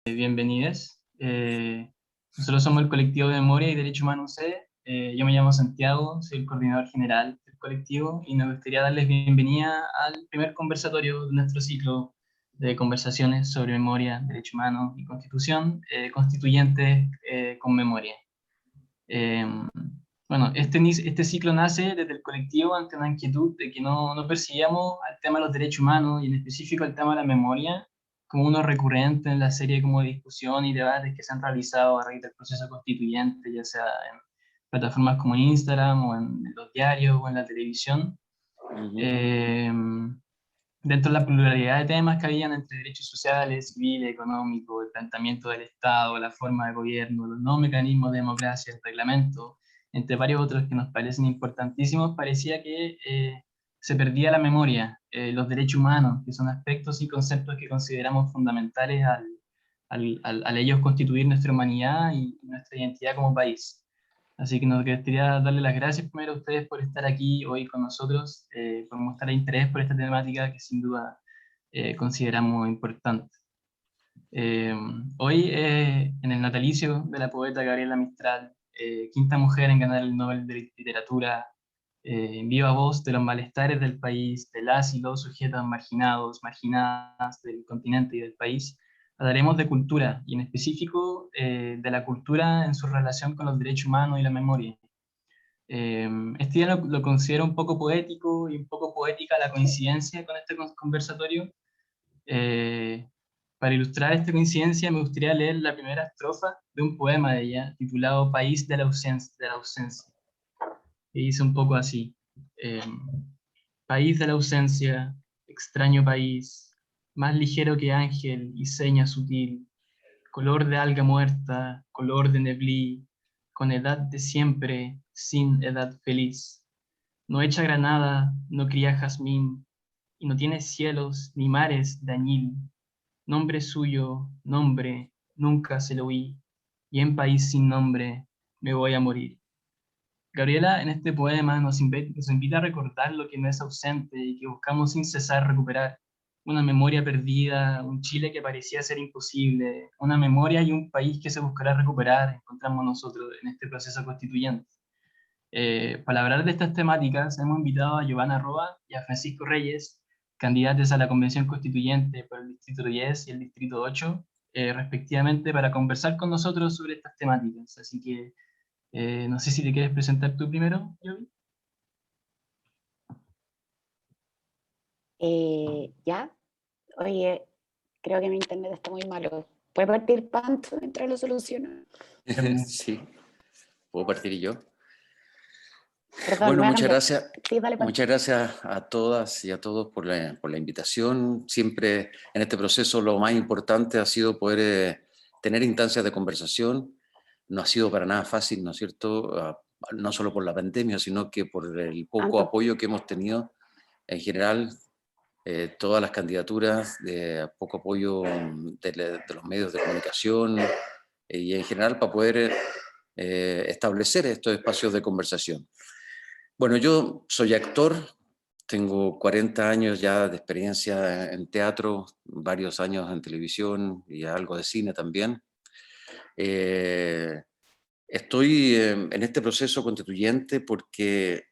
Bienvenidos. Nosotros somos el colectivo de Memoria y Derecho Humano C. Yo me llamo Santiago, soy el coordinador general del colectivo y nos gustaría darles bienvenida al primer conversatorio de nuestro ciclo de conversaciones sobre memoria, derecho humano y constitución, constituyentes con memoria. Eh, bueno, este ciclo nace desde el colectivo ante una inquietud de que no percibíamos al tema de los derechos humanos y en específico al tema de la memoria como uno recurrente en la serie como de discusión y debates que se han realizado a raíz del proceso constituyente, ya sea en plataformas como Instagram o en los diarios o en la televisión. Ujú. Eh, Dentro de la pluralidad de temas que habían entre derechos sociales, civiles, económicos, el planteamiento del Estado, la forma de gobierno, los nuevos mecanismos de democracia, el reglamento, entre varios otros que nos parecen importantísimos, parecía que se perdía la memoria, los derechos humanos, que son aspectos y conceptos que consideramos fundamentales al ellos constituir nuestra humanidad y nuestra identidad como país. Así que nos gustaría darle las gracias primero a ustedes por estar aquí hoy con nosotros, por mostrar interés por esta temática que sin duda consideramos importante. Eh, Hoy, en el natalicio de la poeta Gabriela Mistral, quinta mujer en ganar el Nobel de Literatura, en viva voz de los malestares del país, de las y los sujetos marginados, marginadas del continente y del país, hablaremos de cultura, y en específico de la cultura en su relación con los derechos humanos y la memoria. Eh, este día lo considero un poco poético y un poco poética la coincidencia con este conversatorio. Eh, para ilustrar esta coincidencia, me gustaría leer la primera estrofa de un poema de ella, titulado País de la ausencia, que dice un poco así. Eh, País de la ausencia, extraño país, más ligero que ángel y seña sutil, color de alga muerta, color de neblí, con edad de siempre, sin edad feliz. No echa granada, no cría jazmín, y no tiene cielos ni mares de añil. Nombre suyo, nombre, nunca se lo oí, y en país sin nombre me voy a morir. Gabriela en este poema nos invita a recordar lo que no es ausente y que buscamos sin cesar recuperar. Una memoria perdida, un Chile que parecía ser imposible, una memoria y un país que se buscará recuperar, encontramos nosotros en este proceso constituyente. Para hablar de estas temáticas hemos invitado a Giovanna Roa y a Francisco Reyes, candidatos a la Convención Constituyente por el Distrito 10 y el Distrito 8, respectivamente, para conversar con nosotros sobre estas temáticas. Así que no sé si te quieres presentar tú primero, Yovi. Ya, oye, creo que mi internet está muy malo. ¿Puede partir Pancho mientras lo soluciona? Sí, puedo partir yo. Perdón, Bueno, voy a cambiar. Sí, dale, Pancho. muchas gracias a todas y a todos por la invitación. Siempre en este proceso lo más importante ha sido poder tener instancias de conversación. No ha sido para nada fácil, ¿no es cierto? No solo por la pandemia, sino que por el poco Pancho, apoyo que hemos tenido en general. Todas las candidaturas, de poco apoyo de los medios de comunicación y en general para poder establecer estos espacios de conversación. Bueno, yo soy actor, tengo 40 años ya de experiencia en teatro, varios años en televisión y algo de cine también. Eh, Estoy en este proceso constituyente porque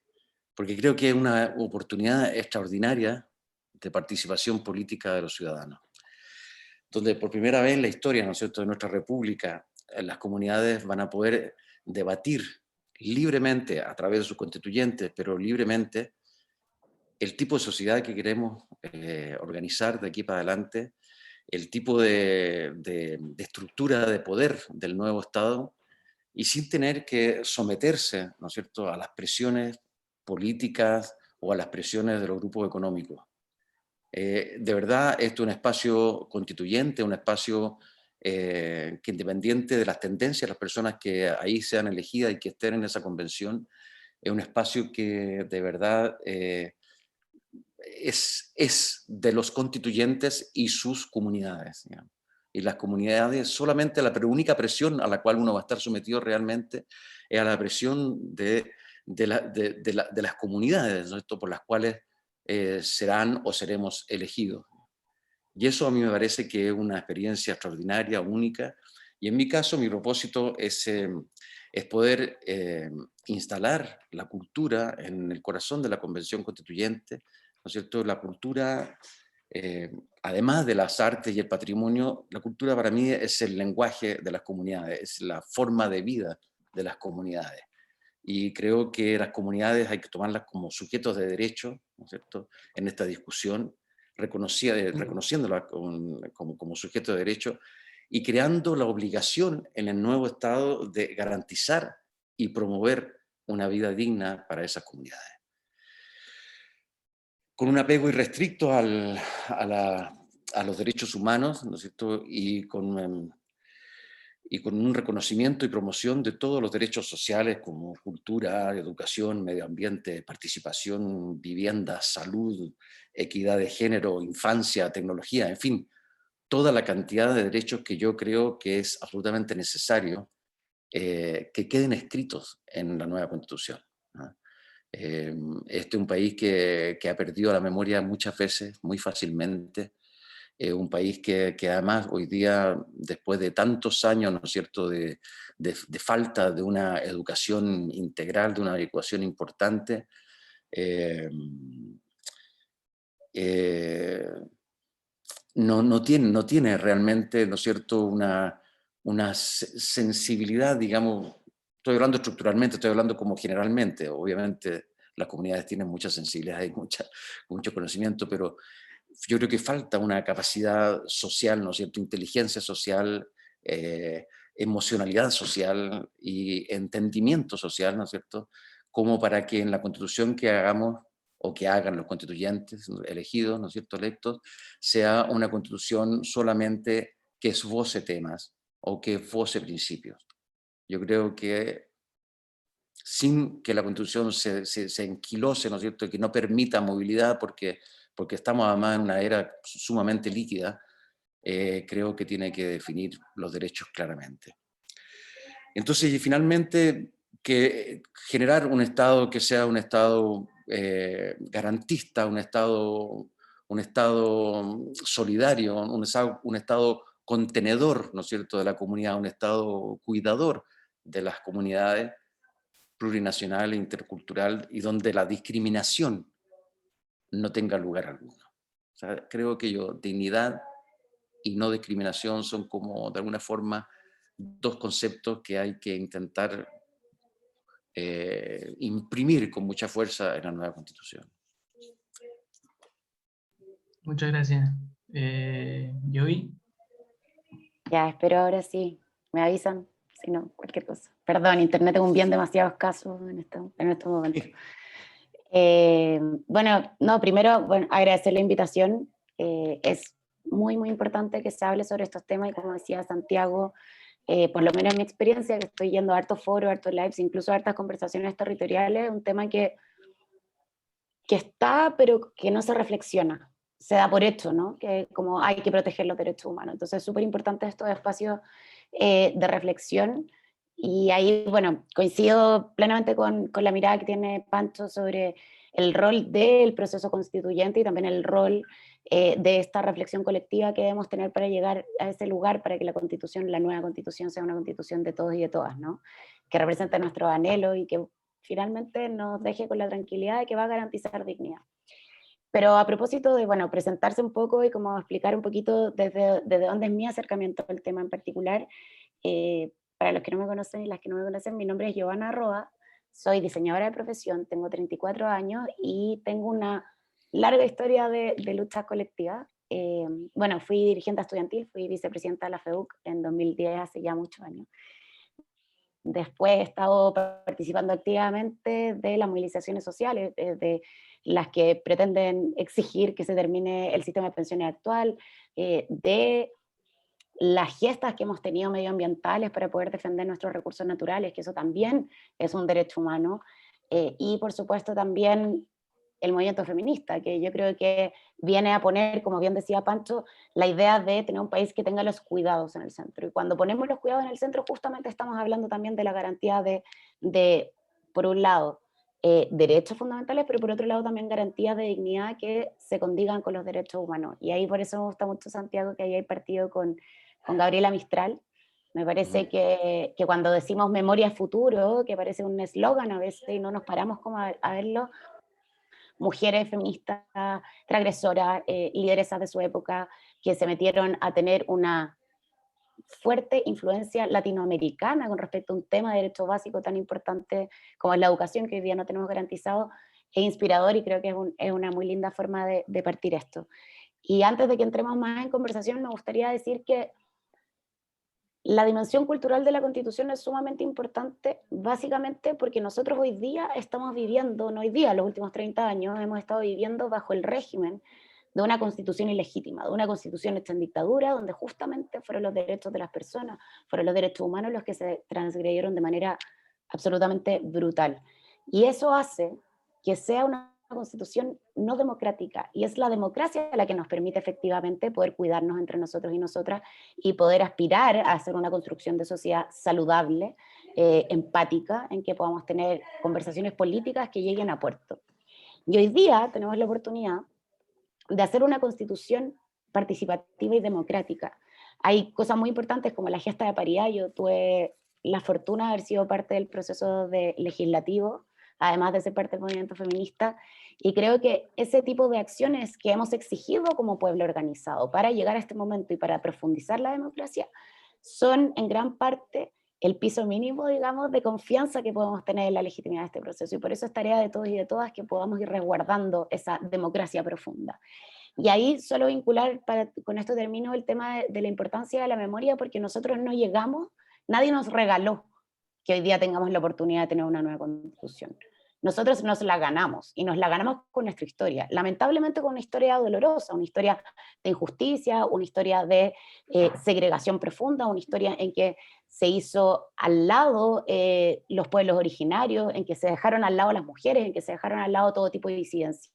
creo que es una oportunidad extraordinaria de participación política de los ciudadanos, donde por primera vez en la historia, ¿no es cierto?, de nuestra república, las comunidades van a poder debatir libremente a través de sus constituyentes, pero libremente, el tipo de sociedad que queremos organizar de aquí para adelante, el tipo de estructura de poder del nuevo Estado, y sin tener que someterse, ¿no es cierto?, a las presiones políticas o a las presiones de los grupos económicos. De verdad, esto es un espacio constituyente, un espacio que independiente de las tendencias, las personas que ahí sean elegidas y que estén en esa convención, es un espacio que de verdad es de los constituyentes y sus comunidades, digamos. Y las comunidades solamente la única presión a la cual uno va a estar sometido realmente es a la presión de las comunidades, ¿no? Esto por las cuales serán o seremos elegidos. Y eso a mí me parece que es una experiencia extraordinaria, única. Y en mi caso, mi propósito es poder instalar la cultura en el corazón de la Convención Constituyente, ¿no es cierto? La cultura, además de las artes y el patrimonio, la cultura para mí es el lenguaje de las comunidades, es la forma de vida de las comunidades. Y creo que las comunidades hay que tomarlas como sujetos de derecho, ¿no es cierto?, en esta discusión, reconociéndolas como sujetos de derecho y creando la obligación en el nuevo Estado de garantizar y promover una vida digna para esas comunidades. Con un apego irrestricto a los derechos humanos, ¿no es cierto?, y con un reconocimiento y promoción de todos los derechos sociales como cultura, educación, medio ambiente, participación, vivienda, salud, equidad de género, infancia, tecnología, en fin, toda la cantidad de derechos que yo creo que es absolutamente necesario que queden escritos en la nueva Constitución, ¿no? Este es un país que ha perdido la memoria muchas veces, muy fácilmente. Un país que además hoy día, después de tantos años, ¿no es cierto?, de falta de una educación integral, de una educación importante, eh, eh, no tiene realmente, ¿no es cierto?, una sensibilidad, digamos, estoy hablando estructuralmente, estoy hablando como generalmente, obviamente las comunidades tienen mucha sensibilidad y mucho conocimiento, pero yo creo que falta una capacidad social, ¿no es cierto?, inteligencia social, emocionalidad social y entendimiento social, ¿no es cierto?, como para que en la constitución que hagamos o que hagan los constituyentes elegidos, ¿no es cierto?, electos, sea una constitución solamente que esboce temas o que esboce principios. Yo creo que sin que la constitución se enquilose, ¿no es cierto?, que no permita movilidad porque estamos además en una era sumamente líquida, creo que tiene que definir los derechos claramente. Entonces, y finalmente, que generar un Estado que sea un Estado garantista, un Estado solidario, un Estado contenedor, ¿no es cierto?, de la comunidad, un Estado cuidador de las comunidades, plurinacional e intercultural, y donde la discriminación no tenga lugar alguno. O sea, creo que dignidad y no discriminación son como, de alguna forma, dos conceptos que hay que intentar imprimir con mucha fuerza en la nueva Constitución. Muchas gracias. Joey. Ya, espero ahora sí. Me avisan, si no, cualquier cosa. Perdón, internet es un bien demasiado escaso en estos momentos. Bueno, no, primero, bueno, agradecer la invitación. Es muy, muy importante que se hable sobre estos temas y como decía Santiago, por lo menos en mi experiencia, que estoy yendo a hartos foros, hartos lives, incluso a hartas conversaciones territoriales, un tema que está, pero que no se reflexiona. Se da por hecho, ¿no? Que como hay que proteger los derechos humanos. Entonces es súper importante estos espacios de reflexión. Y ahí, bueno, coincido plenamente con la mirada que tiene Pancho sobre el rol del proceso constituyente y también el rol de esta reflexión colectiva que debemos tener para llegar a ese lugar, para que la constitución, la nueva constitución, sea una constitución de todos y de todas, ¿no? Que represente nuestros anhelos y que finalmente nos deje con la tranquilidad de que va a garantizar dignidad. Pero a propósito de, bueno, presentarse un poco y como explicar un poquito desde dónde es mi acercamiento al tema en particular, para los que no me conocen y las que no me conocen, mi nombre es Giovanna Roa, soy diseñadora de profesión, tengo 34 años y tengo una larga historia de lucha colectiva. Bueno, fui dirigente estudiantil, fui vicepresidenta de la FEUC en 2010, hace ya muchos años. Después he estado participando activamente de las movilizaciones sociales, de las que pretenden exigir que se termine el sistema de pensiones actual, de las gestas que hemos tenido medioambientales para poder defender nuestros recursos naturales, que eso también es un derecho humano, y por supuesto también el movimiento feminista, que yo creo que viene a poner, como bien decía Pancho, la idea de tener un país que tenga los cuidados en el centro. Y cuando ponemos los cuidados en el centro, justamente estamos hablando también de la garantía de por un lado, derechos fundamentales, pero por otro lado también garantías de dignidad que se condigan con los derechos humanos. Y ahí por eso me gusta mucho, Santiago, que hayáis partido con Gabriela Mistral. Me parece que cuando decimos memoria futuro, que parece un eslogan a veces y no nos paramos como a verlo, mujeres feministas, transgresoras, lideresas de su época, que se metieron a tener una fuerte influencia latinoamericana con respecto a un tema de derecho básico tan importante como es la educación, que hoy día no tenemos garantizado, es inspirador y creo que es una muy linda forma de partir esto. Y antes de que entremos más en conversación, me gustaría decir que la dimensión cultural de la Constitución es sumamente importante, básicamente porque nosotros hoy día estamos viviendo, no hoy día, los últimos 30 años, hemos estado viviendo bajo el régimen de una constitución ilegítima, de una constitución hecha en dictadura, donde justamente fueron los derechos de las personas, fueron los derechos humanos los que se transgredieron de manera absolutamente brutal. Y eso hace que sea una constitución no democrática, y es la democracia la que nos permite efectivamente poder cuidarnos entre nosotros y nosotras y poder aspirar a hacer una construcción de sociedad saludable, empática, en que podamos tener conversaciones políticas que lleguen a puerto. Y hoy día tenemos la oportunidad de hacer una constitución participativa y democrática. Hay cosas muy importantes como la gesta de paridad. Yo tuve la fortuna de haber sido parte del proceso legislativo, además de ser parte del movimiento feminista, y creo que ese tipo de acciones que hemos exigido como pueblo organizado para llegar a este momento y para profundizar la democracia, son en gran parte el piso mínimo, digamos, de confianza que podemos tener en la legitimidad de este proceso. Y por eso es tarea de todos y de todas que podamos ir resguardando esa democracia profunda. Y ahí solo vincular, con esto termino, el tema de la importancia de la memoria, porque nosotros no llegamos, nadie nos regaló que hoy día tengamos la oportunidad de tener una nueva constitución. Nosotros nos la ganamos, y nos la ganamos con nuestra historia, lamentablemente con una historia dolorosa, una historia de injusticia, una historia de segregación profunda, una historia en que se hizo al lado los pueblos originarios, en que se dejaron al lado las mujeres, en que se dejaron al lado todo tipo de disidencia.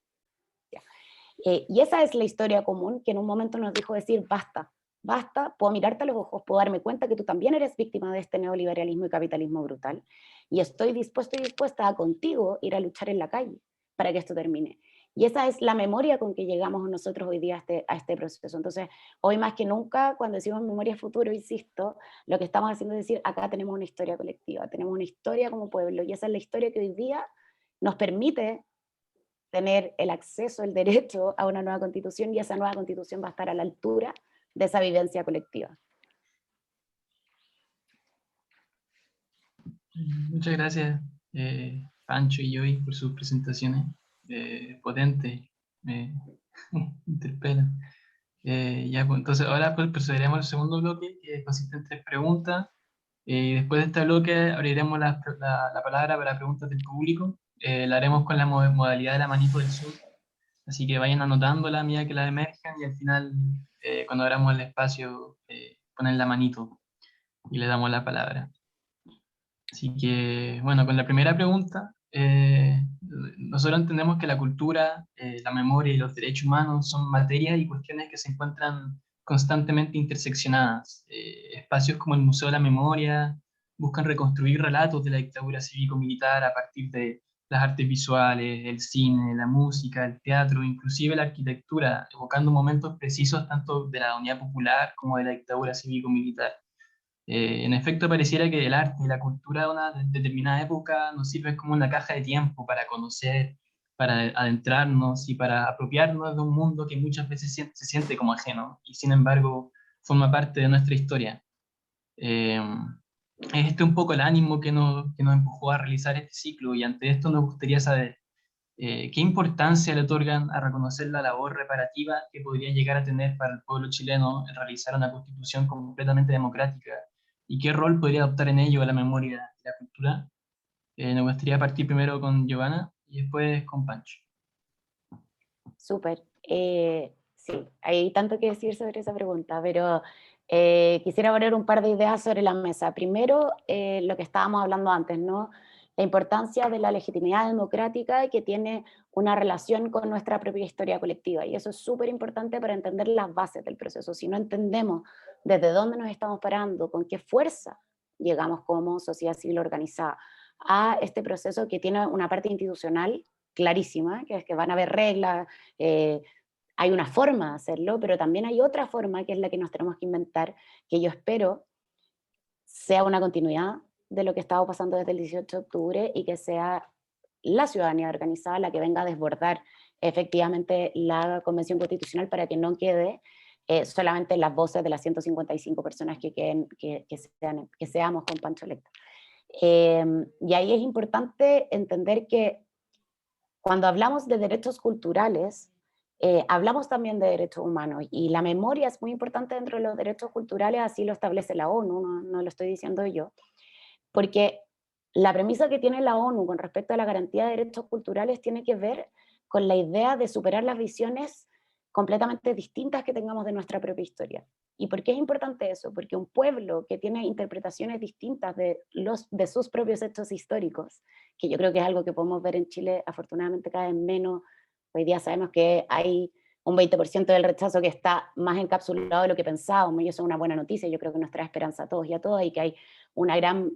Y esa es la historia común que en un momento nos dijo decir, basta, basta, puedo mirarte a los ojos, puedo darme cuenta que tú también eres víctima de este neoliberalismo y capitalismo brutal, y estoy dispuesto y dispuesta a contigo ir a luchar en la calle para que esto termine. Y esa es la memoria con que llegamos nosotros hoy día a este proceso. Entonces, hoy más que nunca, cuando decimos memoria futuro, insisto, lo que estamos haciendo es decir, acá tenemos una historia colectiva, tenemos una historia como pueblo, y esa es la historia que hoy día nos permite tener el acceso, el derecho a una nueva constitución, y esa nueva constitución va a estar a la altura de esa vivencia colectiva. Muchas gracias, Pancho y Joy, por sus presentaciones potentes, me interpelan. Ya, pues, entonces ahora pues, procederemos al segundo bloque, que consiste en 3 preguntas. Y después de este bloque abriremos la palabra para preguntas del público. La haremos con la modalidad de la manito del Zoom, así que vayan anotándola a medida que la emerjan, y al final, cuando abramos el espacio, ponen la manito y le damos la palabra. Así que, bueno, con la primera pregunta, nosotros entendemos que la cultura, la memoria y los derechos humanos son materias y cuestiones que se encuentran constantemente interseccionadas. Espacios como el Museo de la Memoria buscan reconstruir relatos de la dictadura cívico-militar a partir de las artes visuales, el cine, la música, el teatro, inclusive la arquitectura, evocando momentos precisos tanto de la unidad popular como de la dictadura cívico-militar. En efecto, pareciera que el arte y la cultura de una determinada época nos sirven como una caja de tiempo para conocer, para adentrarnos y para apropiarnos de un mundo que muchas veces se siente como ajeno y sin embargo forma parte de nuestra historia. Es este un poco el ánimo que nos empujó a realizar este ciclo, y ante esto nos gustaría saber qué importancia le otorgan a reconocer la labor reparativa que podría llegar a tener para el pueblo chileno el realizar una constitución completamente democrática, y qué rol podría adoptar en ello la memoria y la cultura. Nos gustaría partir primero con Giovanna y después con Pancho. Súper. Sí, hay tanto que decir sobre esa pregunta, pero quisiera poner un par de ideas sobre la mesa. Primero, lo que estábamos hablando antes, ¿no? La importancia de la legitimidad democrática que tiene una relación con nuestra propia historia colectiva. Y eso es súper importante para entender las bases del proceso. Si no entendemos desde dónde nos estamos parando, con qué fuerza llegamos como sociedad civil organizada a este proceso que tiene una parte institucional clarísima, que es que van a haber reglas, hay una forma de hacerlo, pero también hay otra forma que es la que nos tenemos que inventar, que yo espero sea una continuidad de lo que estaba pasando desde el 18 de octubre y que sea la ciudadanía organizada la que venga a desbordar efectivamente la Convención Constitucional para que no quede solamente las voces de las 155 personas que seamos con Pancho Electa. Y ahí es importante entender que cuando hablamos de derechos culturales, hablamos también de derechos humanos, y la memoria es muy importante dentro de los derechos culturales, así lo establece la ONU, no lo estoy diciendo yo, porque la premisa que tiene la ONU con respecto a la garantía de derechos culturales tiene que ver con la idea de superar las visiones completamente distintas que tengamos de nuestra propia historia. ¿Y por qué es importante eso? Porque un pueblo que tiene interpretaciones distintas de sus propios hechos históricos, que yo creo que es algo que podemos ver en Chile afortunadamente cada vez menos, hoy día sabemos que hay un 20% del rechazo que está más encapsulado de lo que pensábamos, y eso es una buena noticia, yo creo que nos trae esperanza a todos y a todas, y que hay una gran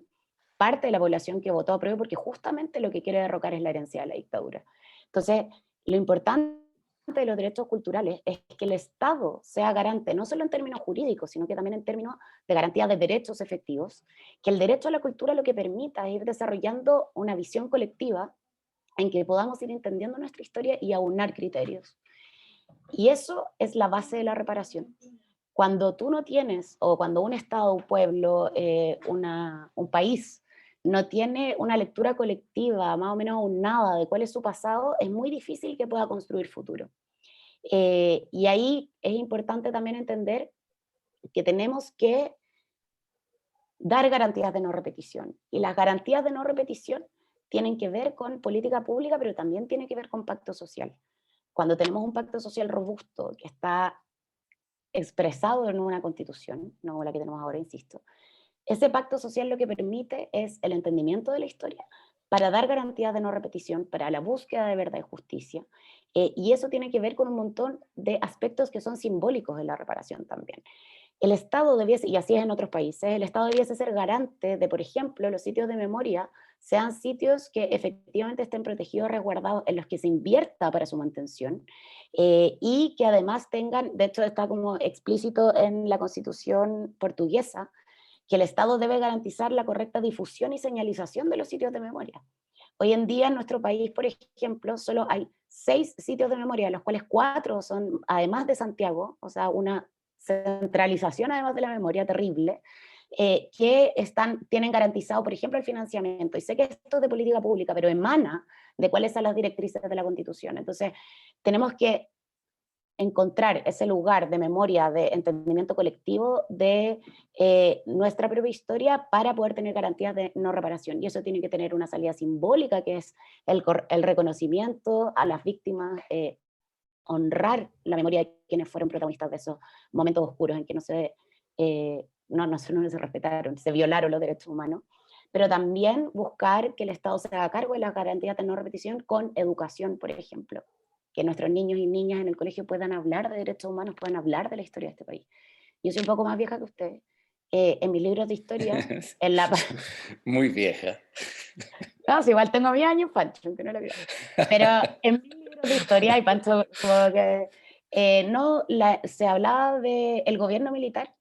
parte de la población que votó a prueba porque justamente lo que quiere derrocar es la herencia de la dictadura. Entonces, lo importante de los derechos culturales es que el Estado sea garante, no solo en términos jurídicos, sino que también en términos de garantía de derechos efectivos, que el derecho a la cultura lo que permita es ir desarrollando una visión colectiva en que podamos ir entendiendo nuestra historia y aunar criterios. Y eso es la base de la reparación. Cuando tú no tienes, o cuando un Estado, un pueblo, un país, no tiene una lectura colectiva más o menos aunada de cuál es su pasado, es muy difícil que pueda construir futuro. Y ahí es importante también entender que tenemos que dar garantías de no repetición. Y las garantías de no repetición tienen que ver con política pública, pero también tiene que ver con pacto social. Cuando tenemos un pacto social robusto que está expresado en una constitución, no la que tenemos ahora, insisto, ese pacto social lo que permite es el entendimiento de la historia para dar garantías de no repetición, para la búsqueda de verdad y justicia. Y eso tiene que ver con un montón de aspectos que son simbólicos de la reparación también. El Estado debiese, y así es en otros países, el Estado debiese ser garante de, por ejemplo, los sitios de memoria sean sitios que efectivamente estén protegidos, resguardados, en los que se invierta para su mantención, y que además tengan, de hecho está como explícito en la Constitución portuguesa, que el Estado debe garantizar la correcta difusión y señalización de los sitios de memoria. Hoy en día en nuestro país, por ejemplo, solo hay 6 sitios de memoria, los cuales 4 son, además de Santiago, o sea, una centralización además de la memoria terrible, que tienen garantizado, por ejemplo, el financiamiento. Y sé que esto es de política pública, pero emana de cuáles son las directrices de la Constitución. Entonces, tenemos que encontrar ese lugar de memoria, de entendimiento colectivo de nuestra propia historia para poder tener garantías de no reparación. Y eso tiene que tener una salida simbólica, que es el reconocimiento a las víctimas, honrar la memoria de quienes fueron protagonistas de esos momentos oscuros en que no se respetaron, se violaron los derechos humanos, pero también buscar que el Estado se haga cargo de las garantías de no repetición con educación, por ejemplo, que nuestros niños y niñas en el colegio puedan hablar de derechos humanos, puedan hablar de la historia de este país. Yo soy un poco más vieja que usted. En mis libros de historia, en la... Muy vieja. No, si igual tengo mis años, Pancho, aunque no lo creo. Pero en mis libros de historia, y Pancho, como que se hablaba del gobierno militar,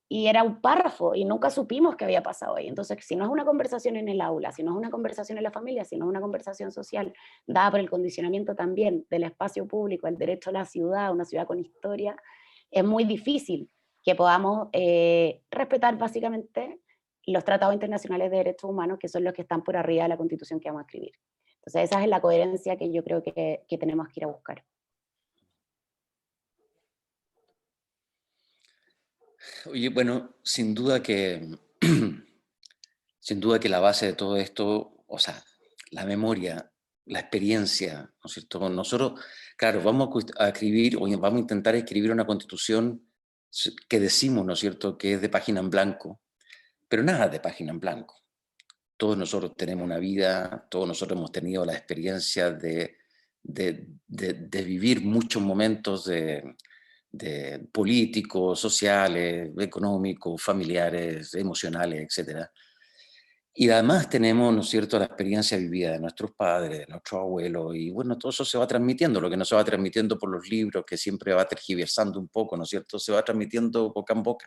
y era un párrafo, y nunca supimos qué había pasado ahí. Entonces, si no es una conversación en el aula, si no es una conversación en la familia, si no es una conversación social, dada por el condicionamiento también del espacio público, el derecho a la ciudad, una ciudad con historia, es muy difícil que podamos respetar básicamente los tratados internacionales de derechos humanos, que son los que están por arriba de la Constitución que vamos a escribir. Entonces, esa es la coherencia que yo creo que tenemos que ir a buscar. Oye, bueno, sin duda que la base de todo esto, o sea, la memoria, la experiencia, ¿no es cierto? Nosotros, claro, vamos a escribir, o vamos a intentar escribir una constitución que decimos, ¿no es cierto?, que es de página en blanco, pero nada de página en blanco. Todos nosotros tenemos una vida, todos nosotros hemos tenido la experiencia de vivir muchos momentos de políticos, sociales, económicos, familiares, emocionales, etc. Y además tenemos, ¿no es cierto?, la experiencia vivida de nuestros padres, de nuestros abuelos, y bueno, todo eso se va transmitiendo, lo que no se va transmitiendo por los libros, que siempre va tergiversando un poco, ¿no es cierto?, se va transmitiendo boca en boca,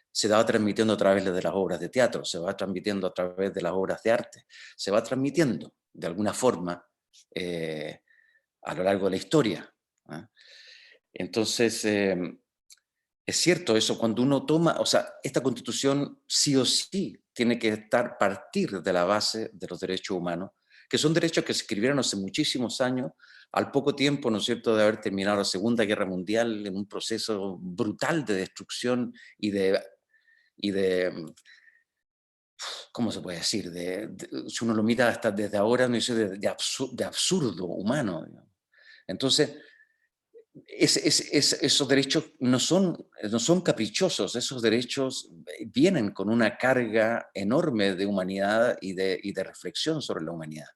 se va transmitiendo a través de las obras de teatro, se va transmitiendo a través de las obras de arte, se va transmitiendo de alguna forma a lo largo de la historia. Entonces, es cierto eso, cuando uno toma, o sea, esta Constitución sí o sí tiene que partir de la base de los derechos humanos, que son derechos que se escribieron hace muchísimos años, al poco tiempo, ¿no es cierto?, de haber terminado la Segunda Guerra Mundial, en un proceso brutal de destrucción y de ¿cómo se puede decir? Si uno lo mira hasta desde ahora, no dice de absurdo humano, digamos. Entonces, esos derechos no son caprichosos, esos derechos vienen con una carga enorme de humanidad y de reflexión sobre la humanidad.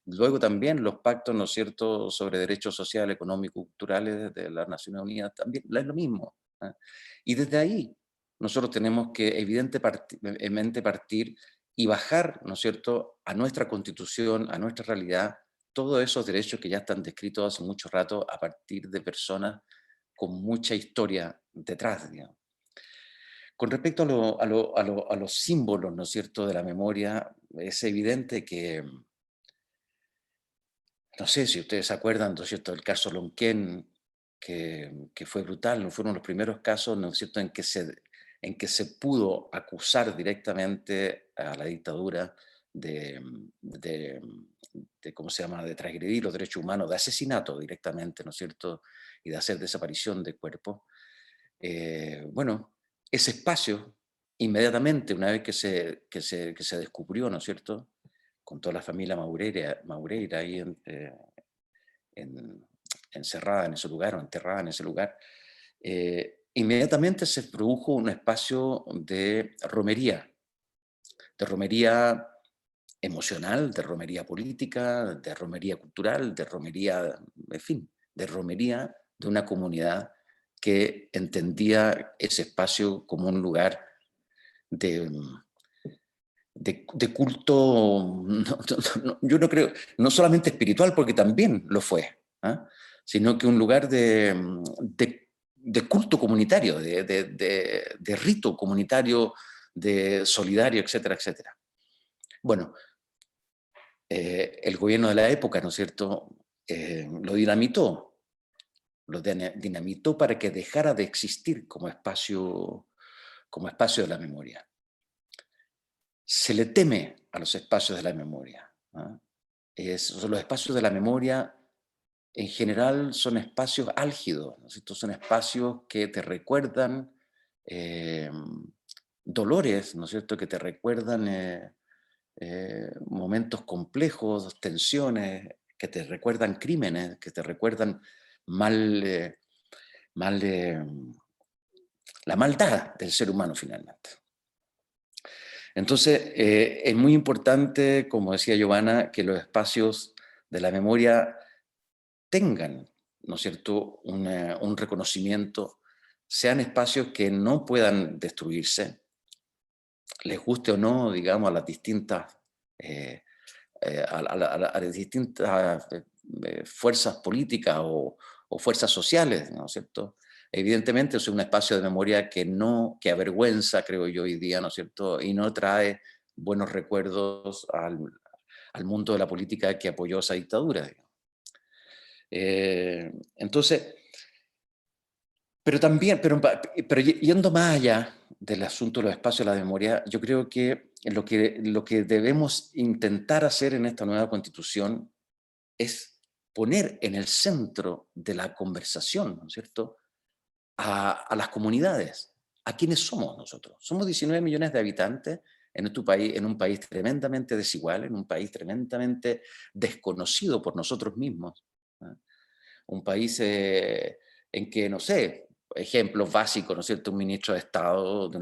Luego también los pactos, ¿no es cierto?, sobre derechos sociales, económicos, culturales de las Naciones Unidas, también es lo mismo. Y desde ahí nosotros tenemos que evidentemente partir y bajar, ¿no es cierto?, a nuestra Constitución, a nuestra realidad, todos esos derechos que ya están descritos hace mucho rato a partir de personas con mucha historia detrás, digamos. Con respecto a los símbolos, ¿no es cierto?, de la memoria, es evidente que, no sé si ustedes se acuerdan, ¿no es cierto?, del caso Lonquén, que fue brutal, no fueron los primeros casos, ¿no es cierto?, en que se pudo acusar directamente a la dictadura de, de, ¿cómo se llama?, de transgredir los derechos humanos, de asesinato directamente, ¿no es cierto?, y de hacer desaparición de cuerpos. Bueno, ese espacio, inmediatamente, una vez que se descubrió, ¿no es cierto?, con toda la familia Maureira ahí en- encerrada en ese lugar o enterrada en ese lugar, inmediatamente se produjo un espacio de romería emocional, de romería política, de romería cultural, de romería, en fin, de romería de una comunidad que entendía ese espacio como un lugar de, de culto, yo no creo, no solamente espiritual, porque también lo fue, sino que un lugar de culto comunitario, de rito comunitario, de solidario, etcétera, etcétera. Bueno, el gobierno de la época, ¿no es cierto?, lo dinamitó para que dejara de existir como espacio de la memoria. Se le teme a los espacios de la memoria. Los espacios de la memoria, en general, son espacios álgidos, ¿no es cierto? Son espacios que te recuerdan eh, dolores, ¿no es cierto?, que te recuerdan momentos complejos, tensiones, que te recuerdan crímenes, que te recuerdan mal, mal, la maldad del ser humano finalmente. Entonces, es muy importante, como decía Giovanna, que los espacios de la memoria tengan, ¿no es cierto?, un reconocimiento, sean espacios que no puedan destruirse, les guste o no, digamos, a las distintas, a las distintas fuerzas políticas o fuerzas sociales, ¿no es cierto? Evidentemente es un espacio de memoria que avergüenza, creo yo, hoy día, ¿no es cierto?, y no trae buenos recuerdos al mundo de la política que apoyó esa dictadura, digamos. Entonces, pero también, pero yendo más allá del asunto de los espacios de la memoria, yo creo que lo que debemos intentar hacer en esta nueva Constitución es poner en el centro de la conversación, ¿no es cierto?, a las comunidades, a quienes somos nosotros. Somos 19 millones de habitantes en un país tremendamente desigual, en un país tremendamente desconocido por nosotros mismos. Un país en que, no sé, ejemplos básicos, ¿no es cierto?, un ministro de Estado de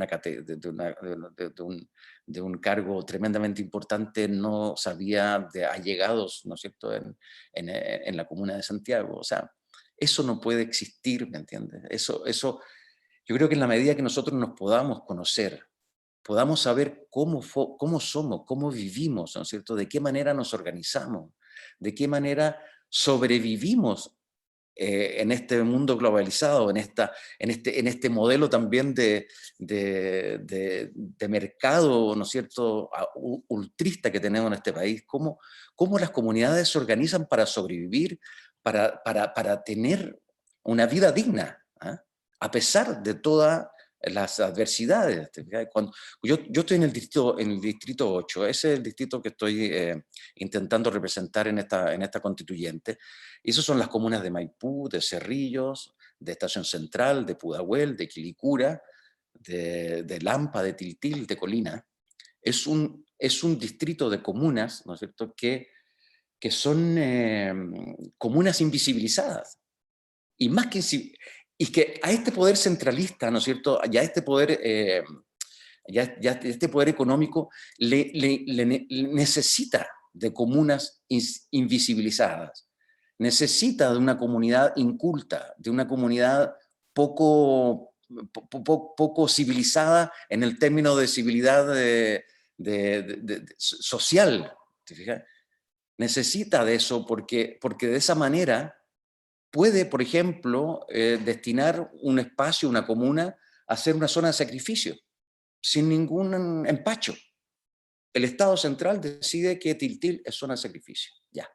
un cargo tremendamente importante no sabía de allegados, ¿no es cierto?, en la comuna de Santiago. O sea, eso no puede existir, ¿me entiendes? Yo creo que en la medida que nosotros nos podamos conocer podamos saber cómo somos, cómo vivimos, ¿no es cierto? De qué manera nos organizamos, de qué manera sobrevivimos en este mundo globalizado, en este modelo también de mercado, ¿no es cierto?, ultrista que tenemos en este país, cómo las comunidades se organizan para sobrevivir, para tener una vida digna, ¿ah? A pesar de todas las adversidades. Yo estoy en el distrito 8, ese es el distrito que estoy intentando representar en esta constituyente. Y esas son las comunas de Maipú, de Cerrillos, de Estación Central, de Pudahuel, de Quilicura, de Lampa, de Tiltil, de Colina. Es un distrito de comunas, ¿no es cierto?, que son comunas invisibilizadas. Y más que que a este poder centralista, ¿no es cierto?, ya este poder, este poder económico le necesita de comunas invisibilizadas, necesita de una comunidad inculta, de una comunidad poco civilizada en el término de civilidad social. ¿Te fijas? Necesita de eso porque de esa manera puede, por ejemplo, destinar un espacio, una comuna, a ser una zona de sacrificio, sin ningún empacho. El Estado central decide que Tiltil es zona de sacrificio, ya.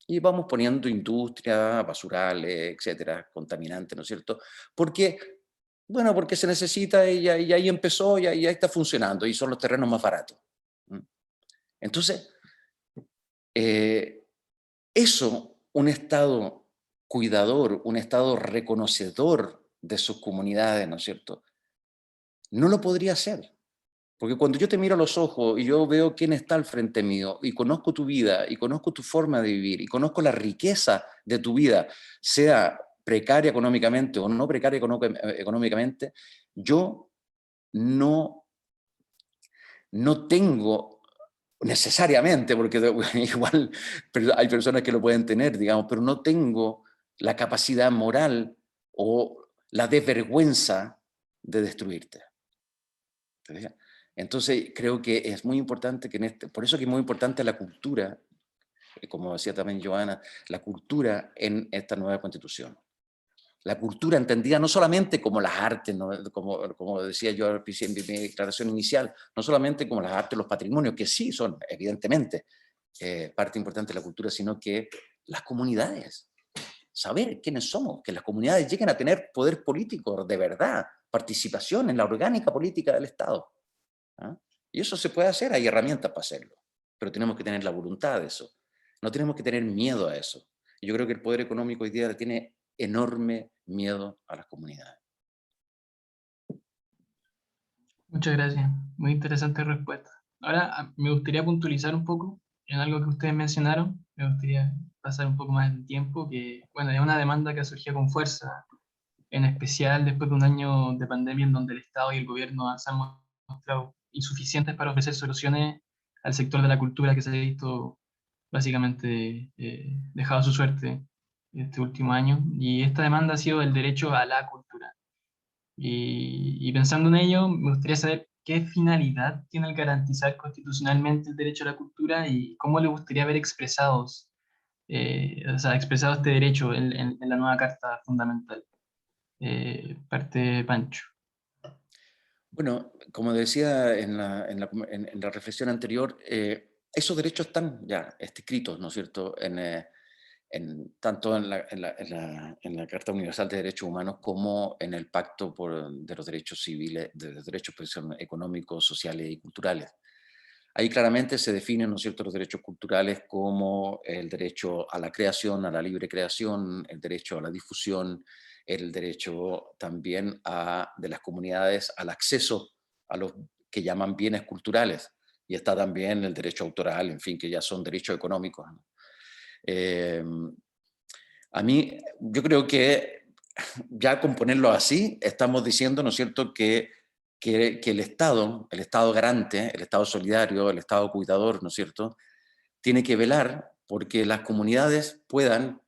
Y vamos poniendo industria, basurales, etcétera, contaminantes, ¿no es cierto? Porque se necesita y ahí empezó y ahí está funcionando y son los terrenos más baratos. Entonces, eso, un Estado cuidador, un Estado reconocedor de sus comunidades, ¿no es cierto?, no lo podría hacer. Porque cuando yo te miro a los ojos y yo veo quién está al frente mío y conozco tu vida y conozco tu forma de vivir y conozco la riqueza de tu vida, sea precaria económicamente o no precaria económicamente, yo no tengo necesariamente, porque igual hay personas que lo pueden tener, digamos, pero no tengo la capacidad moral o la desvergüenza de destruirte. Entonces creo que es muy importante que por eso que es muy importante la cultura, como decía también Joana, la cultura en esta nueva constitución. La cultura entendida no solamente como las artes, ¿no?, como decía yo en mi declaración inicial, no solamente como las artes, los patrimonios, que sí son evidentemente parte importante de la cultura, sino que las comunidades, saber quiénes somos, que las comunidades lleguen a tener poder político de verdad, participación en la orgánica política del Estado. ¿Ah? Y eso se puede hacer, hay herramientas para hacerlo, pero tenemos que tener la voluntad de eso, no tenemos que tener miedo a eso. Y yo creo que el poder económico hoy día tiene enorme miedo a las comunidades. Muchas gracias, muy interesante respuesta. Ahora me gustaría puntualizar un poco en algo que ustedes mencionaron, me gustaría pasar un poco más de tiempo, que bueno, es una demanda que ha surgido con fuerza, en especial después de un año de pandemia en donde el Estado y el gobierno se han mostrado insuficientes para ofrecer soluciones al sector de la cultura, que se ha visto básicamente dejado a su suerte este último año. Y esta demanda ha sido el derecho a la cultura. Y pensando en ello, me gustaría saber qué finalidad tiene el garantizar constitucionalmente el derecho a la cultura y cómo le gustaría ver expresado este derecho en la nueva Carta Fundamental. Parte Pancho. Bueno, como decía en la reflexión anterior, esos derechos están ya escritos, ¿no es cierto?, tanto en la Carta Universal de Derechos Humanos como en el Pacto de los Derechos Civiles, de los Derechos Económicos, Sociales y Culturales. Ahí claramente se definen, ¿no es cierto?, los derechos culturales como el derecho a la creación, a la libre creación, el derecho a la difusión, el derecho también de las comunidades al acceso a los que llaman bienes culturales. Y está también el derecho autoral, en fin, que ya son derechos económicos, ¿no? A mí, yo creo que ya con ponerlo así, estamos diciendo, ¿no es cierto?, que el Estado garante, el Estado solidario, el Estado cuidador, ¿no es cierto?, tiene que velar porque las comunidades puedan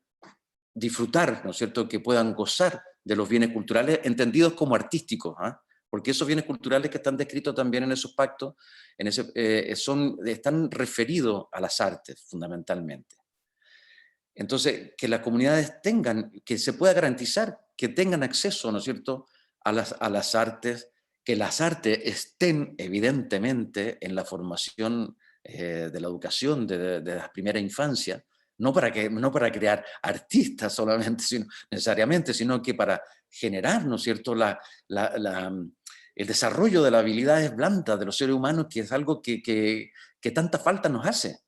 disfrutar, ¿no es cierto?, que puedan gozar de los bienes culturales entendidos como artísticos, ¿eh? porque esos bienes culturales que están descritos también en esos pactos están referidos a las artes fundamentalmente. Entonces, que las comunidades tengan, que se pueda garantizar que tengan acceso, ¿no es cierto?, a las artes, que las artes estén evidentemente en la formación de la educación de la primera infancia, no para crear artistas solamente, necesariamente, sino que para generar, ¿no es cierto?, el desarrollo de las habilidades blandas de los seres humanos, que es algo que tanta falta nos hace.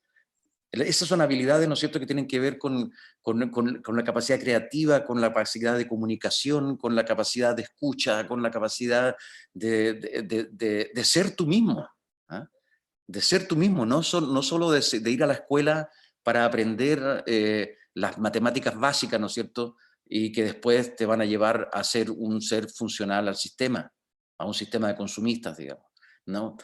Esas son habilidades, ¿no es cierto?, que tienen que ver con la capacidad creativa, con la capacidad de comunicación, con la capacidad de escucha, con la capacidad de ser tú mismo. ¿Ah? De ser tú mismo, no solo de ir a la escuela para aprender las matemáticas básicas, ¿no es cierto?, y que después te van a llevar a ser un ser funcional al sistema, a un sistema de consumistas, digamos. ¿No?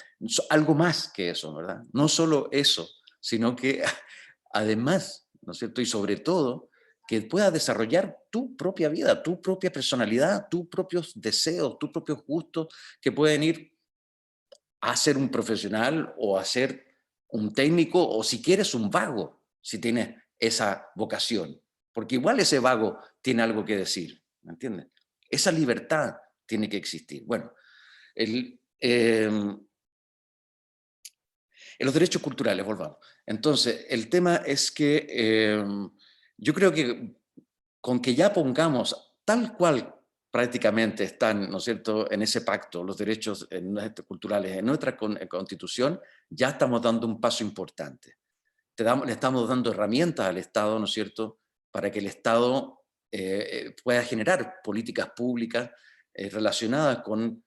Algo más que eso, ¿verdad? No solo eso, sino que además, ¿no es cierto?, y sobre todo, que puedas desarrollar tu propia vida, tu propia personalidad, tus propios deseos, tus propios gustos, que pueden ir a ser un profesional o a ser un técnico, o si quieres un vago, si tienes esa vocación, porque igual ese vago tiene algo que decir, ¿me entiendes? Esa libertad tiene que existir. Bueno, en los derechos culturales, volvamos. Entonces, el tema es que yo creo que con que ya pongamos tal cual prácticamente están, ¿no es cierto?, en ese pacto, los derechos culturales en nuestra Constitución, ya estamos dando un paso importante. Le estamos dando herramientas al Estado, ¿no es cierto?, para que el Estado pueda generar políticas públicas relacionadas con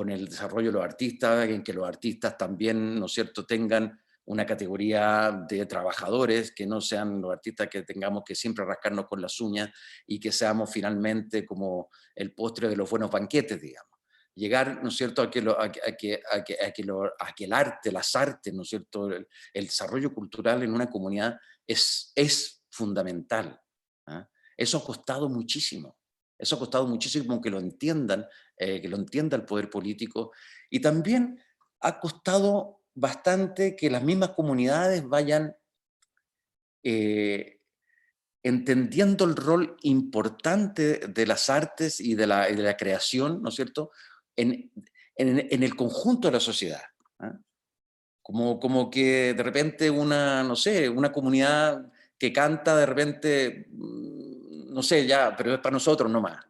el desarrollo de los artistas, en que los artistas también, ¿no es cierto?, tengan una categoría de trabajadores, que no sean los artistas que tengamos que siempre rascarnos con las uñas y que seamos finalmente como el postre de los buenos banquetes, digamos. Llegar, ¿no es cierto?, a que el arte, las artes, ¿no es cierto?, el desarrollo cultural en una comunidad es fundamental. ¿Ah? Eso ha costado muchísimo. Eso ha costado muchísimo que lo entienda el poder político, y también ha costado bastante que las mismas comunidades vayan entendiendo el rol importante de las artes y de la creación, ¿no es cierto?, en el conjunto de la sociedad. ¿Ah? Como que de repente no sé, una comunidad que canta de repente, no sé, ya, pero es para nosotros nomás.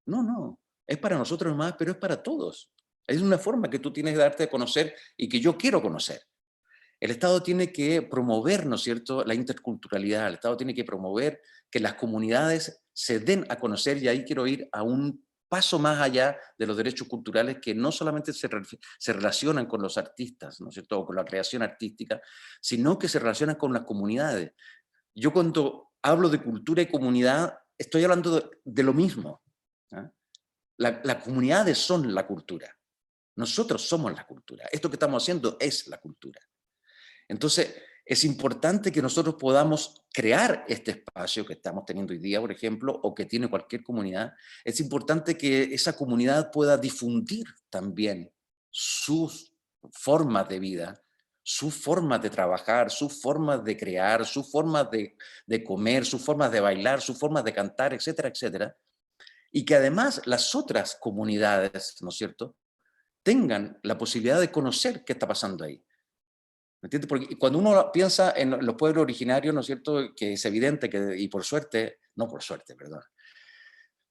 No, es para nosotros nomás, pero es para todos. Es una forma que tú tienes de darte a conocer y que yo quiero conocer. El Estado tiene que promover, ¿no es cierto?, la interculturalidad. El Estado tiene que promover que las comunidades se den a conocer, y ahí quiero ir a un paso más allá de los derechos culturales, que no solamente se relacionan con los artistas, ¿no es cierto?, o con la creación artística, sino que se relacionan con las comunidades. Yo cuando hablo de cultura y comunidad, estoy hablando de lo mismo. ¿Ah? Las comunidades son la cultura. Nosotros somos la cultura. Esto que estamos haciendo es la cultura. Entonces, es importante que nosotros podamos crear este espacio que estamos teniendo hoy día, por ejemplo, o que tiene cualquier comunidad. Es importante que esa comunidad pueda difundir también sus formas de vida, sus formas de trabajar, sus formas de crear, sus formas de comer, sus formas de bailar, sus formas de cantar, etcétera, etcétera. Y que además las otras comunidades, ¿no es cierto?, tengan la posibilidad de conocer qué está pasando ahí. ¿Me entiendes? Porque cuando uno piensa en los pueblos originarios, ¿no es cierto?, que es evidente que, y por suerte, perdón,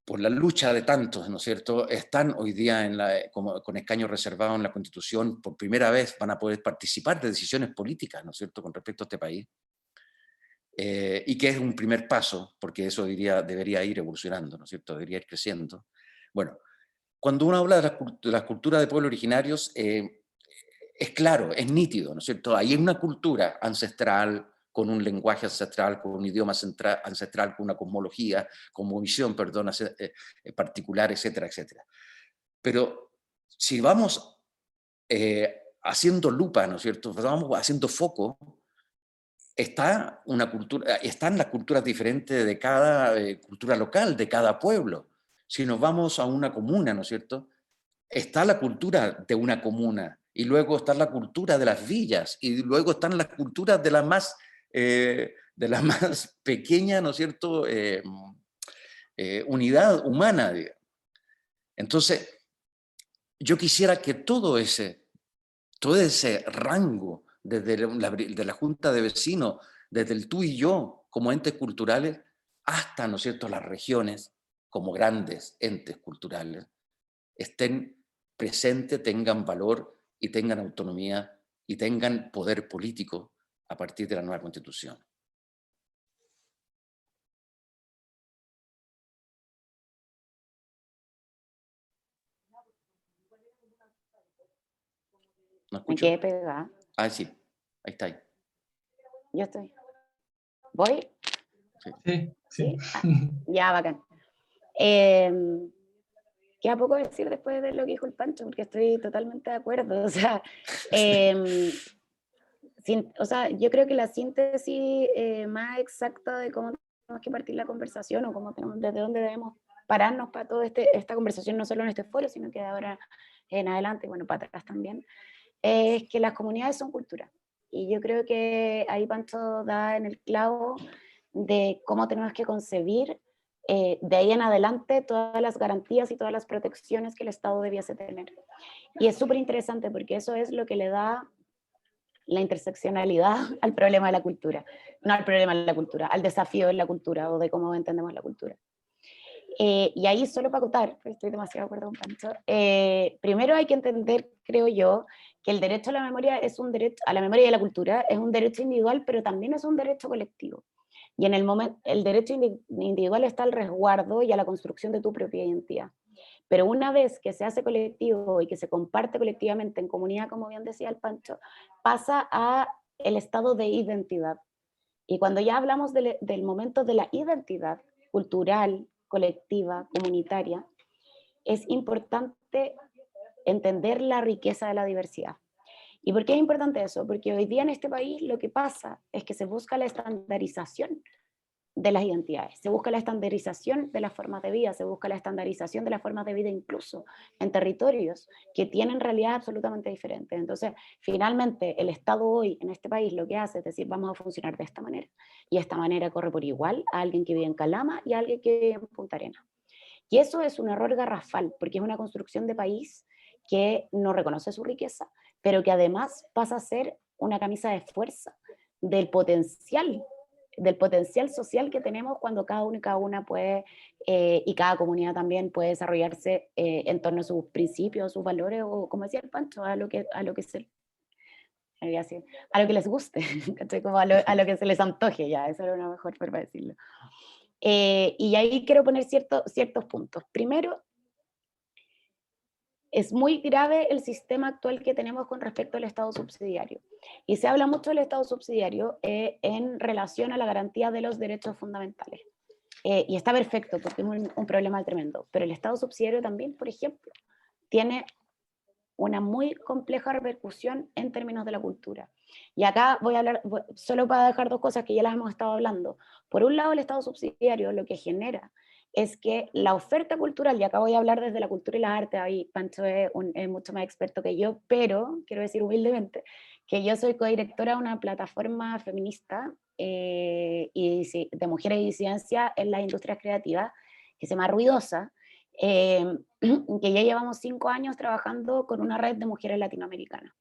por la lucha de tantos, ¿no es cierto?, están hoy día con escaños reservados en la Constitución, por primera vez van a poder participar de decisiones políticas, ¿no es cierto?, con respecto a este país, y que es un primer paso, porque eso debería ir evolucionando, ¿no es cierto?, debería ir creciendo. Bueno, cuando uno habla de las culturas de pueblos originarios, es claro, es nítido, ¿no es cierto? Ahí hay una cultura ancestral, con un lenguaje ancestral, con un idioma ancestral, con una cosmología, cosmovisión, perdón, particular, etcétera, etcétera. Pero si vamos haciendo lupa, ¿no es cierto?, vamos haciendo foco, están las culturas diferentes de cada cultura local, de cada pueblo. Si nos vamos a una comuna, ¿no es cierto?, está la cultura de una comuna, y luego está la cultura de las villas, y luego están las culturas de la más pequeña, ¿no es cierto?, unidad humana, digamos. Entonces, yo quisiera que todo ese rango, desde de la Junta de Vecinos, desde el tú y yo, como entes culturales, hasta, ¿no es cierto?, las regiones, como grandes entes culturales, estén presentes, tengan valor y tengan autonomía y tengan poder político a partir de la nueva Constitución. ¿No Me escucho? quedé pegada. Ah, sí, ahí está. Ahí. Yo estoy. ¿Voy? Sí, sí. ¿Sí? Ah, ya, bacán. Queda poco decir después de lo que dijo el Pancho, porque estoy totalmente de acuerdo. O sea, o sea, yo creo que la síntesis más exacta de cómo tenemos que partir la conversación o cómo tenemos, desde dónde debemos pararnos para toda esta conversación, no solo en este foro, sino que de ahora en adelante, bueno, para atrás también, es que las comunidades son cultura. Y yo creo que ahí Pancho da en el clavo de cómo tenemos que concebir de ahí en adelante todas las garantías y todas las protecciones que el Estado debiese tener. Y es súper interesante porque eso es lo que le da la interseccionalidad al problema de la cultura, no al problema de la cultura, al desafío de la cultura o de cómo entendemos la cultura. Y ahí solo para acotar, estoy demasiado de acuerdo con Pancho, primero hay que entender, creo yo, que el derecho a la memoria es un derecho, a la memoria y a la cultura es un derecho individual, pero también es un derecho colectivo. Y en el momento, el derecho individual está al resguardo y a la construcción de tu propia identidad. Pero una vez que se hace colectivo y que se comparte colectivamente en comunidad, como bien decía el Pancho, pasa a el estado de identidad. Y cuando ya hablamos del momento de la identidad cultural, colectiva, comunitaria, es importante entender la riqueza de la diversidad. ¿Y por qué es importante eso? Porque hoy día en este país lo que pasa es que se busca la estandarización de las identidades, se busca la estandarización de las formas de vida, se busca la estandarización de las formas de vida incluso en territorios que tienen realidad absolutamente diferentes. Entonces, finalmente, el Estado hoy en este país lo que hace es decir, vamos a funcionar de esta manera, y esta manera corre por igual a alguien que vive en Calama y a alguien que vive en Punta Arenas. Y eso es un error garrafal, porque es una construcción de país que no reconoce su riqueza, pero que además pasa a ser una camisa de fuerza del potencial social que tenemos cuando cada uno y cada una puede, y cada comunidad también puede desarrollarse en torno a sus principios, sus valores, o como decía el Pancho, a lo que les guste, como a lo que se les antoje, ya, esa era una mejor forma de decirlo. Y ahí quiero poner ciertos puntos. Primero, es muy grave el sistema actual que tenemos con respecto al Estado subsidiario. Y se habla mucho del Estado subsidiario en relación a la garantía de los derechos fundamentales. Y está perfecto porque es un problema tremendo. Pero el Estado subsidiario también, por ejemplo, tiene una muy compleja repercusión en términos de la cultura. Y acá voy a hablar, solo para dejar dos cosas que ya las hemos estado hablando. Por un lado, el Estado subsidiario lo que genera es que la oferta cultural, y acá voy a hablar desde la cultura y las artes, ahí Pancho es mucho más experto que yo, pero quiero decir humildemente que yo soy codirectora de una plataforma feminista de mujeres y disidencia en las industrias creativas, que se llama Ruidosa, que ya llevamos 5 años trabajando con una red de mujeres latinoamericanas.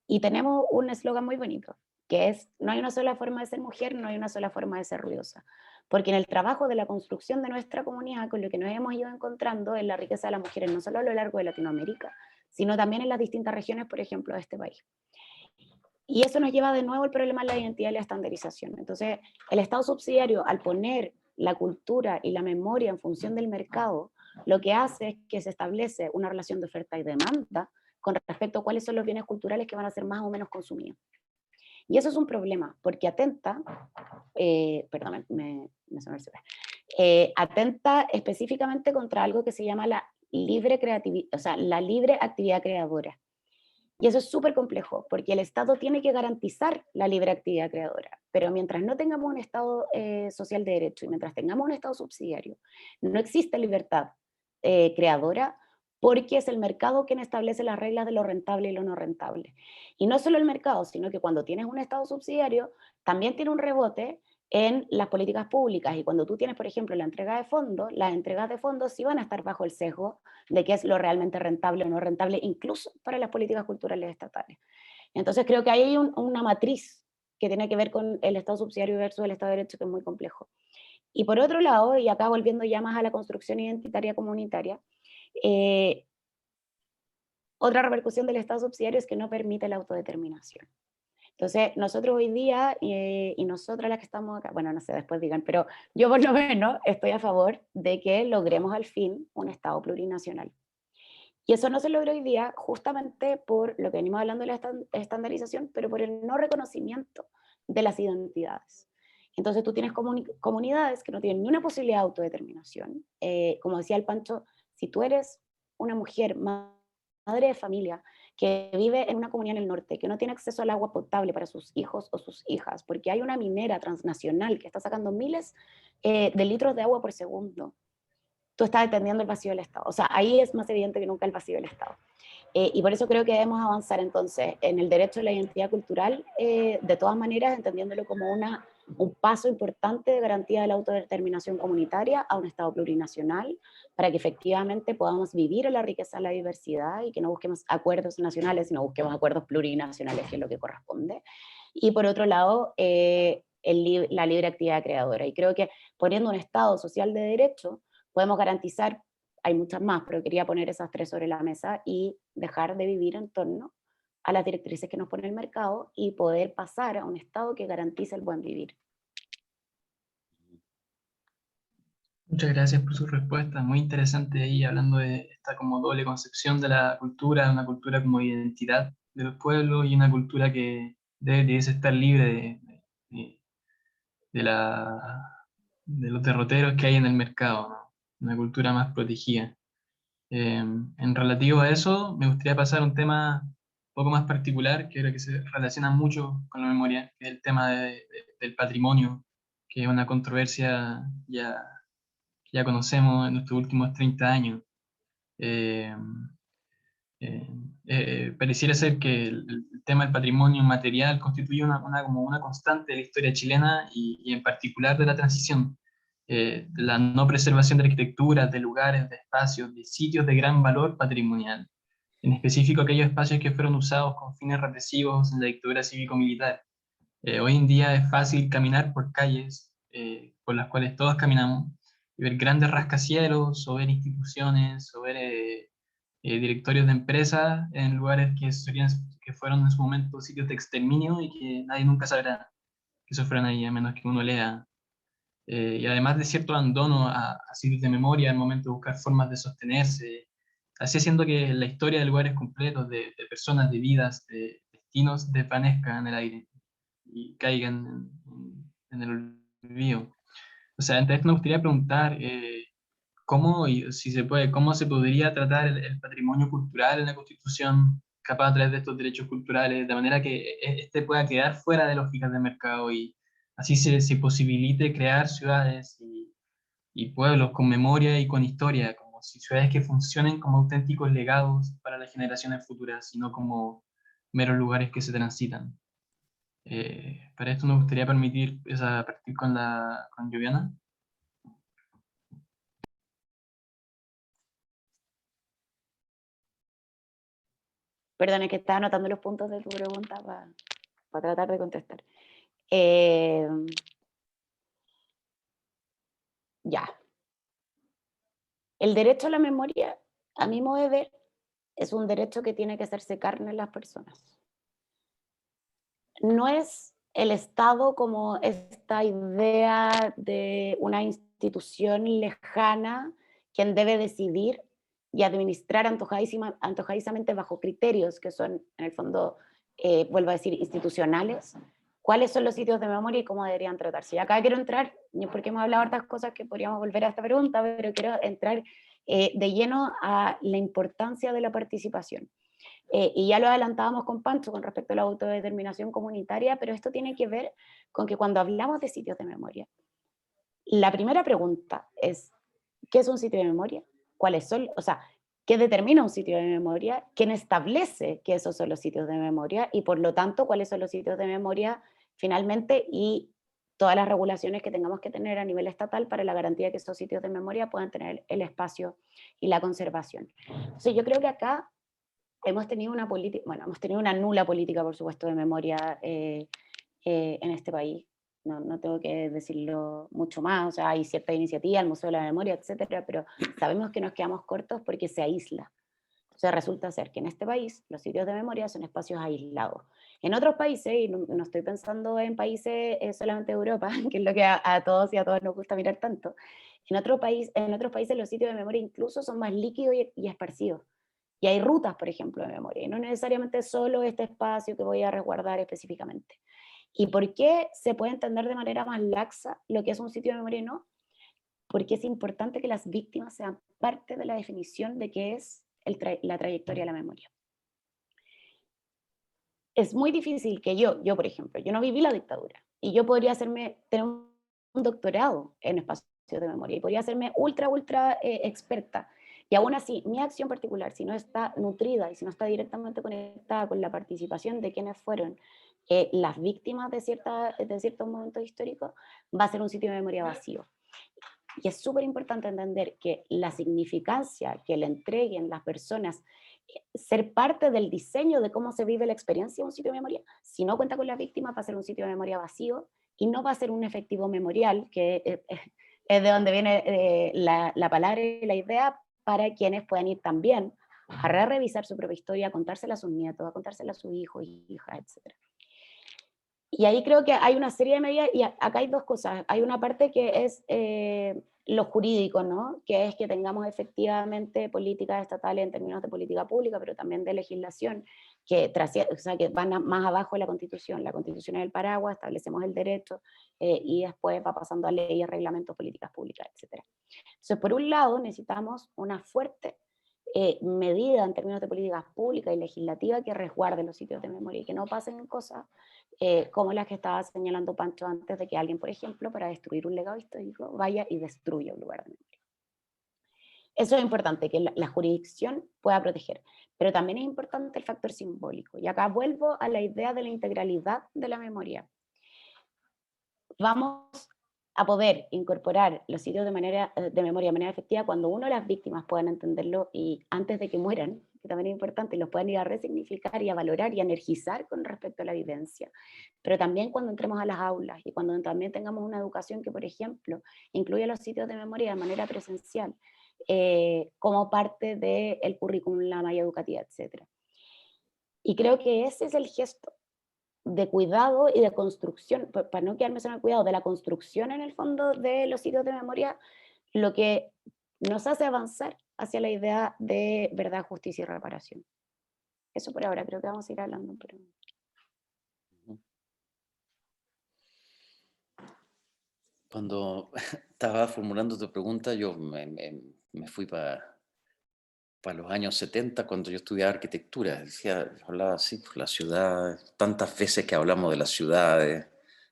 Y tenemos un eslogan muy bonito, que es, no hay una sola forma de ser mujer, no hay una sola forma de ser ruidosa. Porque en el trabajo de la construcción de nuestra comunidad, con lo que nos hemos ido encontrando es la riqueza de las mujeres, no solo a lo largo de Latinoamérica, sino también en las distintas regiones, por ejemplo, de este país. Y eso nos lleva de nuevo al problema de la identidad y la estandarización. Entonces, el Estado subsidiario, al poner la cultura y la memoria en función del mercado, lo que hace es que se establece una relación de oferta y demanda con respecto a cuáles son los bienes culturales que van a ser más o menos consumidos. Y eso es un problema, porque atenta, perdón, me sonó el celular, atenta específicamente contra algo que se llama la libre creatividad, o sea, la libre actividad creadora. Y eso es súper complejo, porque el Estado tiene que garantizar la libre actividad creadora, pero mientras no tengamos un Estado social de derecho y mientras tengamos un Estado subsidiario, no existe libertad creadora, porque es el mercado quien establece las reglas de lo rentable y lo no rentable. Y no solo el mercado, sino que cuando tienes un Estado subsidiario, también tiene un rebote en las políticas públicas. Y cuando tú tienes, por ejemplo, la entrega de fondos, las entregas de fondos sí van a estar bajo el sesgo de qué es lo realmente rentable o no rentable, incluso para las políticas culturales estatales. Entonces creo que ahí hay una matriz que tiene que ver con el Estado subsidiario versus el Estado de Derecho, que es muy complejo. Y por otro lado, y acá volviendo ya más a la construcción identitaria comunitaria, eh, otra repercusión del Estado subsidiario es que no permite la autodeterminación. Entonces, nosotros hoy día, y nosotras las que estamos acá, bueno, no sé, después digan, pero yo por lo menos estoy a favor de que logremos al fin un Estado plurinacional. Y eso no se logra hoy día justamente por lo que venimos hablando de la estandarización, pero por el no reconocimiento de las identidades. Entonces tú tienes comunidades que no tienen ni una posibilidad de autodeterminación. Como decía el Pancho, si tú eres una mujer madre de familia que vive en una comunidad en el norte, que no tiene acceso al agua potable para sus hijos o sus hijas, porque hay una minera transnacional que está sacando miles de litros de agua por segundo, tú estás entendiendo el vacío del Estado. O sea, ahí es más evidente que nunca el vacío del Estado. Y por eso creo que debemos avanzar entonces en el derecho a la identidad cultural, de todas maneras, entendiéndolo como un paso importante de garantía de la autodeterminación comunitaria a un Estado plurinacional, para que efectivamente podamos vivir en la riqueza de la diversidad y que no busquemos acuerdos nacionales, sino busquemos acuerdos plurinacionales, que es lo que corresponde. Y por otro lado, la libre actividad creadora. Y creo que poniendo un Estado social de derecho, podemos garantizar, hay muchas más, pero quería poner esas tres sobre la mesa y dejar de vivir en torno a las directrices que nos pone el mercado y poder pasar a un Estado que garantice el buen vivir. Muchas gracias por su respuesta, muy interesante ahí, hablando de esta como doble concepción de la cultura, una cultura como identidad de los pueblos y una cultura que debiese estar libre de- de de los derroteros que hay en el mercado, ¿no? Una cultura más protegida. En relativo a eso, me gustaría pasar a un tema un poco más particular, que creo que se relaciona mucho con la memoria, que es el tema del patrimonio, que es una controversia que ya conocemos en nuestros últimos 30 años. Eh, eh, Pareciera ser que el tema del patrimonio material constituye como una constante de la historia chilena y en particular de la transición. La no preservación de arquitecturas, de lugares, de espacios, de sitios de gran valor patrimonial, en específico aquellos espacios que fueron usados con fines represivos en la dictadura cívico-militar. Hoy en día es fácil caminar por calles por las cuales todos caminamos y ver grandes rascacielos, o ver instituciones, o ver directorios de empresas en lugares que fueron en su momento sitios de exterminio y que nadie nunca sabrá que eso fueron ahí, a menos que uno lea. Y además de cierto abandono a sitios de memoria al momento de buscar formas de sostenerse, así haciendo que la historia de lugares completos, de personas, de vidas, de destinos, desvanezca en el aire y caigan en el olvido. O sea, entonces me gustaría preguntar cómo, y si se puede, cómo se podría tratar el patrimonio cultural en la Constitución, capaz a través de estos derechos culturales, de manera que este pueda quedar fuera de lógicas de mercado y así se posibilite crear ciudades y pueblos con memoria y con historia, como si ciudades que funcionen como auténticos legados para las generaciones futuras, sino como meros lugares que se transitan. Para esto me gustaría partir con Joviana. Perdón, es que estaba anotando los puntos de tu pregunta para tratar de contestar. Eh, ya. El derecho a la memoria, a mi modo de ver, es un derecho que tiene que hacerse carne en las personas. No es el Estado como esta idea de una institución lejana quien debe decidir y administrar antojadizamente bajo criterios que son, en el fondo, vuelvo a decir, institucionales, cuáles son los sitios de memoria y cómo deberían tratarse. Y acá quiero entrar, porque hemos hablado de hartas cosas que podríamos volver a esta pregunta, pero quiero entrar de lleno a la importancia de la participación. Y ya lo adelantábamos con Pancho con respecto a la autodeterminación comunitaria, pero esto tiene que ver con que cuando hablamos de sitios de memoria, la primera pregunta es, ¿qué es un sitio de memoria? ¿Cuáles son? O sea, qué determina un sitio de memoria, quién establece que esos son los sitios de memoria y por lo tanto cuáles son los sitios de memoria finalmente y todas las regulaciones que tengamos que tener a nivel estatal para la garantía de que estos sitios de memoria puedan tener el espacio y la conservación. Entonces yo creo que acá hemos tenido una política, bueno, hemos tenido una nula política, por supuesto, de memoria en este país. No tengo que decirlo mucho más, o sea, hay cierta iniciativa, el Museo de la Memoria, etcétera, pero sabemos que nos quedamos cortos porque se aísla. O sea, resulta ser que en este país los sitios de memoria son espacios aislados. En otros países, y no estoy pensando en países solamente de Europa, que es lo que a todos y a todas nos gusta mirar tanto, en otros países los sitios de memoria incluso son más líquidos y esparcidos. Y hay rutas, por ejemplo, de memoria, y no necesariamente solo este espacio que voy a resguardar específicamente. ¿Y por qué se puede entender de manera más laxa lo que es un sitio de memoria y no? Porque es importante que las víctimas sean parte de la definición de qué es la trayectoria de la memoria. Es muy difícil que yo por ejemplo, yo no viví la dictadura, y yo podría tener un doctorado en espacios de memoria, y podría hacerme ultra experta, y aún así, mi acción particular, si no está nutrida y si no está directamente conectada con la participación de quienes fueron las víctimas de ciertos momentos históricos, va a ser un sitio de memoria vacío. Y es súper importante entender que la significancia que le entreguen las personas, ser parte del diseño de cómo se vive la experiencia de un sitio de memoria, si no cuenta con las víctimas va a ser un sitio de memoria vacío y no va a ser un efectivo memorial, que es de donde viene la palabra y la idea, para quienes puedan ir también a revisar su propia historia, a contársela a sus nietos, a contársela a sus hijos, hijas, etc. Y ahí creo que hay una serie de medidas, y acá hay dos cosas. Hay una parte que es lo jurídico, ¿no? Que es que tengamos efectivamente políticas estatales en términos de política pública, pero también de legislación, o sea, que van más abajo de la Constitución. La Constitución es el paraguas, establecemos el derecho, y después va pasando a leyes, reglamentos, políticas públicas, etc. Entonces, por un lado, necesitamos una fuerte medida en términos de políticas públicas y legislativa que resguarde los sitios de memoria y que no pasen cosas como las que estaba señalando Pancho antes, de que alguien, por ejemplo, para destruir un legado histórico, vaya y destruya un lugar de memoria. Eso es importante, que la jurisdicción pueda proteger, pero también es importante el factor simbólico. Y acá vuelvo a la idea de la integralidad de la memoria. Vamos a poder incorporar los sitios de memoria de manera efectiva cuando uno, las víctimas puedan entenderlo y antes de que mueran, que también es importante, los puedan ir a resignificar y a valorar y a energizar con respecto a la vivencia. Pero también cuando entremos a las aulas y cuando también tengamos una educación que, por ejemplo, incluya los sitios de memoria de manera presencial, como parte del currículum, la malla educativa, etc. Y creo que ese es el gesto de cuidado y de construcción, para no quedarme solo en el cuidado, de la construcción en el fondo de los sitios de memoria, lo que nos hace avanzar hacia la idea de verdad, justicia y reparación. Eso por ahora, creo que vamos a ir hablando. Pero... Cuando estaba formulando tu pregunta, yo me fui para los años 70, cuando yo estudiaba arquitectura. Decía, hablaba así, pues, la ciudad, tantas veces que hablamos de las ciudades,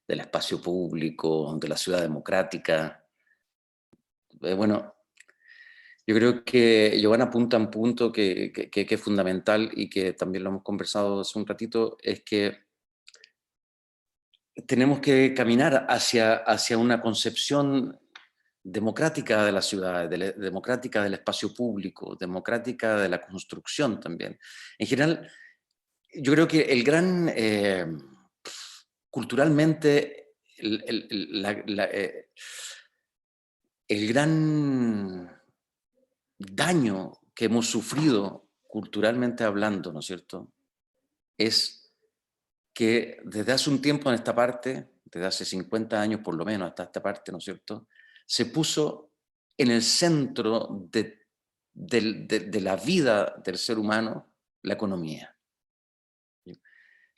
del espacio público, de la ciudad democrática. Bueno, yo creo que Giovanna apunta a un punto que es fundamental y que también lo hemos conversado hace un ratito, es que tenemos que caminar hacia una concepción democrática de la ciudad, democrática del espacio público, democrática de la construcción también. En general, yo creo que el gran, culturalmente, el gran daño que hemos sufrido culturalmente hablando, ¿no es cierto?, es que desde hace un tiempo en esta parte, desde hace 50 años por lo menos hasta esta parte, ¿no es cierto?, se puso en el centro de la vida del ser humano la economía.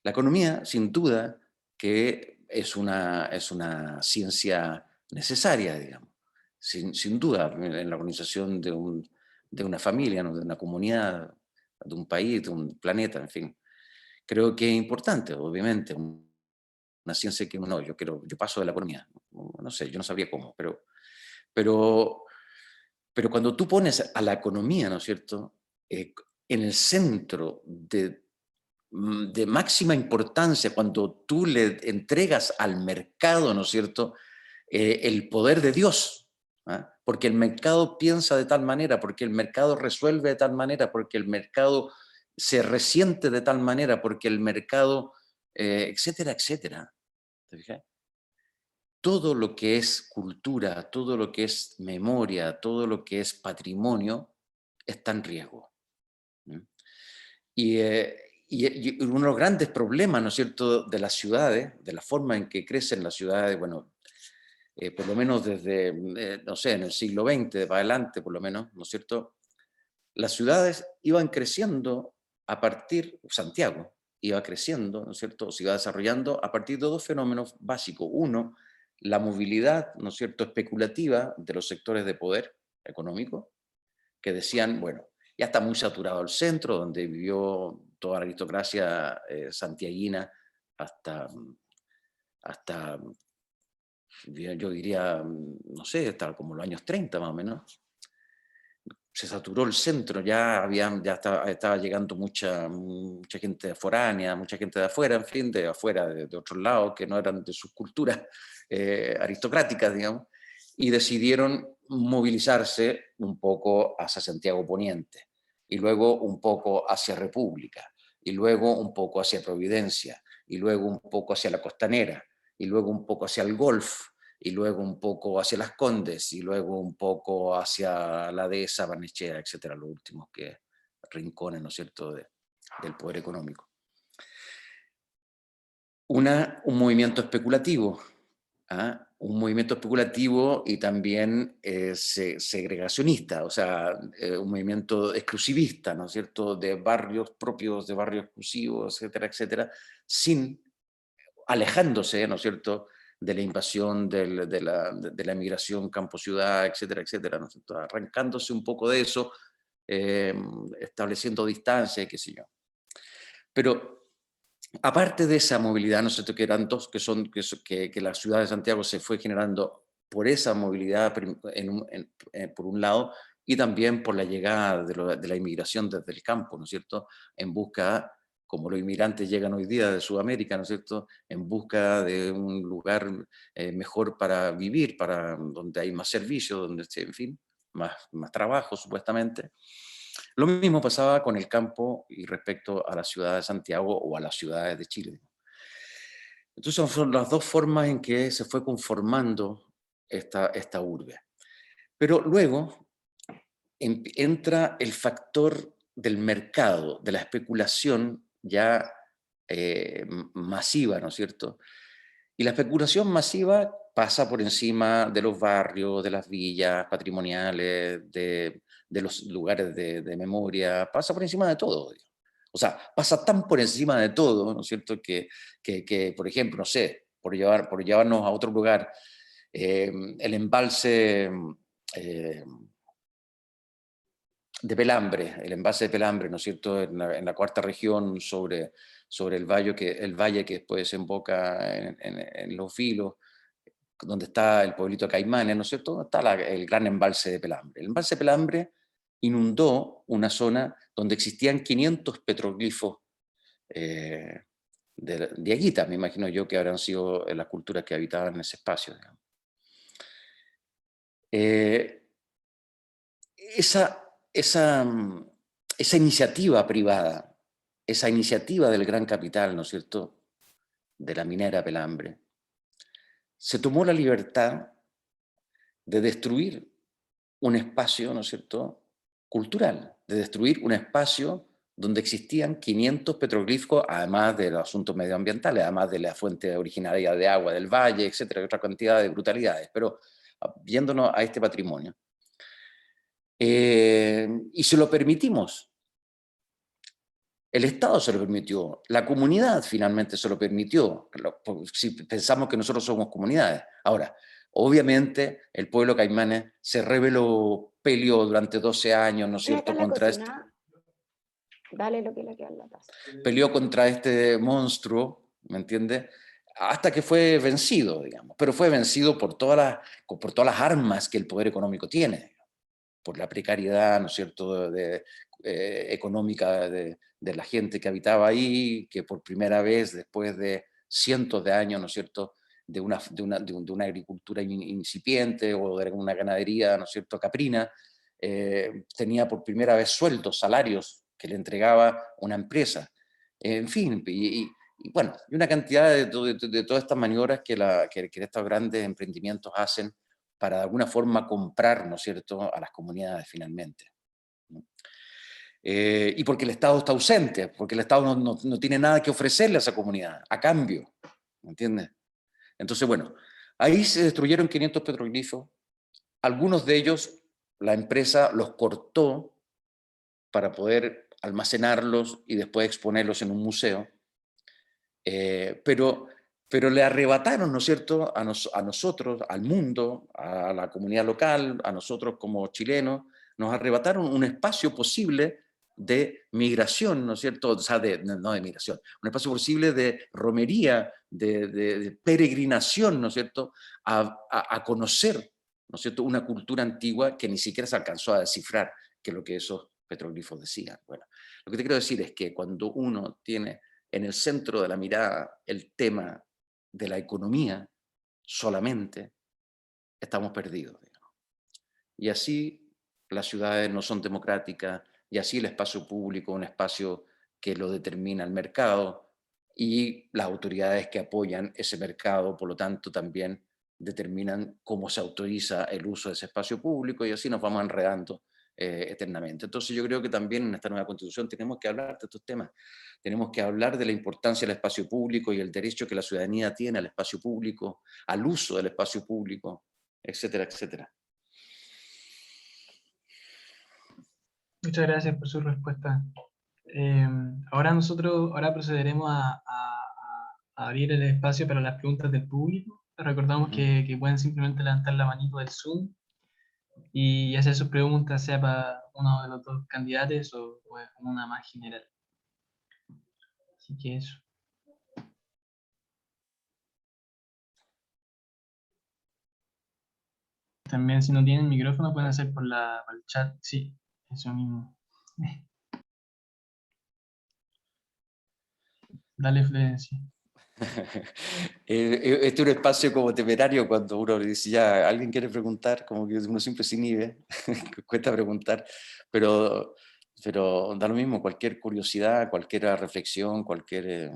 La economía, sin duda, que es una ciencia necesaria, digamos, sin duda, en la organización de una familia, ¿no?, de una comunidad, de un país, de un planeta, en fin. Creo que es importante, obviamente, una ciencia que yo paso de la economía, no sé, yo no sabría cómo, pero cuando tú pones a la economía, ¿no es cierto?, en el centro de máxima importancia, cuando tú le entregas al mercado, ¿no es cierto?, el poder de Dios, ¿ah? Porque el mercado piensa de tal manera, porque el mercado resuelve de tal manera, porque el mercado se resiente de tal manera, porque el mercado, etcétera, etcétera. ¿Te fijas? Todo lo que es cultura, todo lo que es memoria, todo lo que es patrimonio, está en riesgo. Y uno de los grandes problemas, ¿no es cierto?, de las ciudades, de la forma en que crecen las ciudades, bueno, por lo menos desde, no sé, en el siglo XX para adelante, por lo menos, ¿no es cierto?, las ciudades iban creciendo a partir, Santiago iba creciendo, ¿no es cierto?, se iba desarrollando a partir de dos fenómenos básicos. Uno, la movilidad, ¿no es cierto?, especulativa de los sectores de poder económico, que decían, bueno, ya está muy saturado el centro, donde vivió toda la aristocracia santiaguina hasta, yo diría, no sé, hasta como los años 30 más o menos. Se saturó el centro, ya estaba llegando mucha gente foránea, mucha gente de afuera, en fin, de afuera, de otros lados, que no eran de sus culturas aristocráticas, digamos, y decidieron movilizarse un poco hacia Santiago Poniente, y luego un poco hacia República, y luego un poco hacia Providencia, y luego un poco hacia la Costanera, y luego un poco hacia el Golf, y luego un poco hacia Las Condes, y luego un poco hacia la dehesa, Barnechea, etcétera, los últimos rincones, ¿no es cierto?, del poder económico. Un movimiento especulativo, ¿ah? Un movimiento especulativo y también segregacionista, o sea, un movimiento exclusivista, ¿no es cierto?, de barrios propios, de barrios exclusivos, etcétera, etcétera, alejándose, ¿no es cierto?, de la invasión, de la emigración campo-ciudad, etcétera, etcétera, ¿no es cierto?, arrancándose un poco de eso, estableciendo distancia, qué sé yo. Pero aparte de esa movilidad, ¿no es cierto?, que eran dos, que la ciudad de Santiago se fue generando por esa movilidad, por un lado, y también por la llegada de la inmigración desde el campo, ¿no es cierto?, en busca, como los inmigrantes llegan hoy día de Sudamérica, ¿no es cierto?, en busca de un lugar mejor para vivir, donde hay más servicios, donde, en fin, más trabajo, supuestamente. Lo mismo pasaba con el campo y respecto a la ciudad de Santiago o a las ciudades de Chile. Entonces son las dos formas en que se fue conformando esta urbe. Pero luego entra el factor del mercado, de la especulación ya masiva, ¿no es cierto? Y la especulación masiva pasa por encima de los barrios, de las villas patrimoniales, de los lugares de memoria, pasa por encima de todo. O sea, pasa tan por encima de todo, ¿no es cierto?, que por ejemplo, no sé, por llevarnos a otro lugar, el embalse de Pelambre, ¿no es cierto?, en la cuarta región sobre el valle que después desemboca en Los Vilos, donde está el pueblito de Caimanes, ¿no es cierto?, está el gran embalse de Pelambre. El embalse de Pelambre inundó una zona donde existían 500 petroglifos de Aguita, me imagino yo que habrán sido las culturas que habitaban en ese espacio, digamos. Esa iniciativa privada, esa iniciativa del gran capital, ¿no es cierto?, de la minera Pelambre, se tomó la libertad de destruir un espacio, ¿no es cierto?, cultural, de destruir un espacio donde existían 500 petroglifos, además de los asuntos medioambientales, además de la fuente originaria de agua del valle, etcétera, y otra cantidad de brutalidades. Pero viéndonos a este patrimonio, y se lo permitimos. El Estado se lo permitió, la comunidad finalmente se lo permitió, si pensamos que nosotros somos comunidades. Ahora, obviamente, el pueblo Caimanes se rebeló, peleó durante 12 años, ¿no es cierto?, contra Dale lo que le queda en la taza. Peleó contra este monstruo, ¿me entiendes?, hasta que fue vencido, digamos. Pero fue vencido por todas las armas que el poder económico tiene, por la precariedad, ¿no es cierto?, económica de la gente que habitaba ahí, que por primera vez, después de cientos de años, ¿no es cierto?, de una agricultura incipiente o de una ganadería, ¿no es cierto?, caprina, tenía por primera vez sueldos, salarios que le entregaba una empresa. En fin, y bueno, y una cantidad de todas estas maniobras que estos grandes emprendimientos hacen para de alguna forma comprar, ¿no es cierto?, a las comunidades finalmente. Y porque el Estado está ausente, porque el Estado no tiene nada que ofrecerle a esa comunidad, a cambio, ¿me entiendes? Entonces, bueno, ahí se destruyeron 500 petroglifos, algunos de ellos la empresa los cortó para poder almacenarlos y después exponerlos en un museo, pero le arrebataron, ¿no es cierto?, a nosotros, al mundo, a la comunidad local, a nosotros como chilenos, nos arrebataron un espacio posible de migración, ¿no es cierto?, o sea, no de migración, un espacio posible de romería, de peregrinación, ¿no es cierto?, a conocer, ¿no es cierto?, una cultura antigua que ni siquiera se alcanzó a descifrar que lo que esos petroglifos decían. Bueno, lo que te quiero decir es que cuando uno tiene en el centro de la mirada el tema de la economía solamente, estamos perdidos, digamos. Y así las ciudades no son democráticas, y así el espacio público es un espacio que lo determina el mercado, y las autoridades que apoyan ese mercado, por lo tanto, también determinan cómo se autoriza el uso de ese espacio público, y así nos vamos enredando eternamente. Entonces yo creo que también en esta nueva Constitución tenemos que hablar de estos temas. Tenemos que hablar de la importancia del espacio público y el derecho que la ciudadanía tiene al espacio público, al uso del espacio público, etcétera, etcétera. Muchas gracias por su respuesta. Ahora procederemos a abrir el espacio para las preguntas del público. Recordamos que pueden simplemente levantar la manito del Zoom y hacer sus preguntas, sea para uno de los dos candidatos o una más general. Así que eso. También si no tienen micrófono pueden hacer por el chat. Sí, eso mismo. Dale, Florencia. Este es un espacio como temerario cuando uno le dice, ya, alguien quiere preguntar, como que uno siempre se inhibe, cuesta preguntar, pero da lo mismo, cualquier curiosidad, cualquier reflexión, cualquier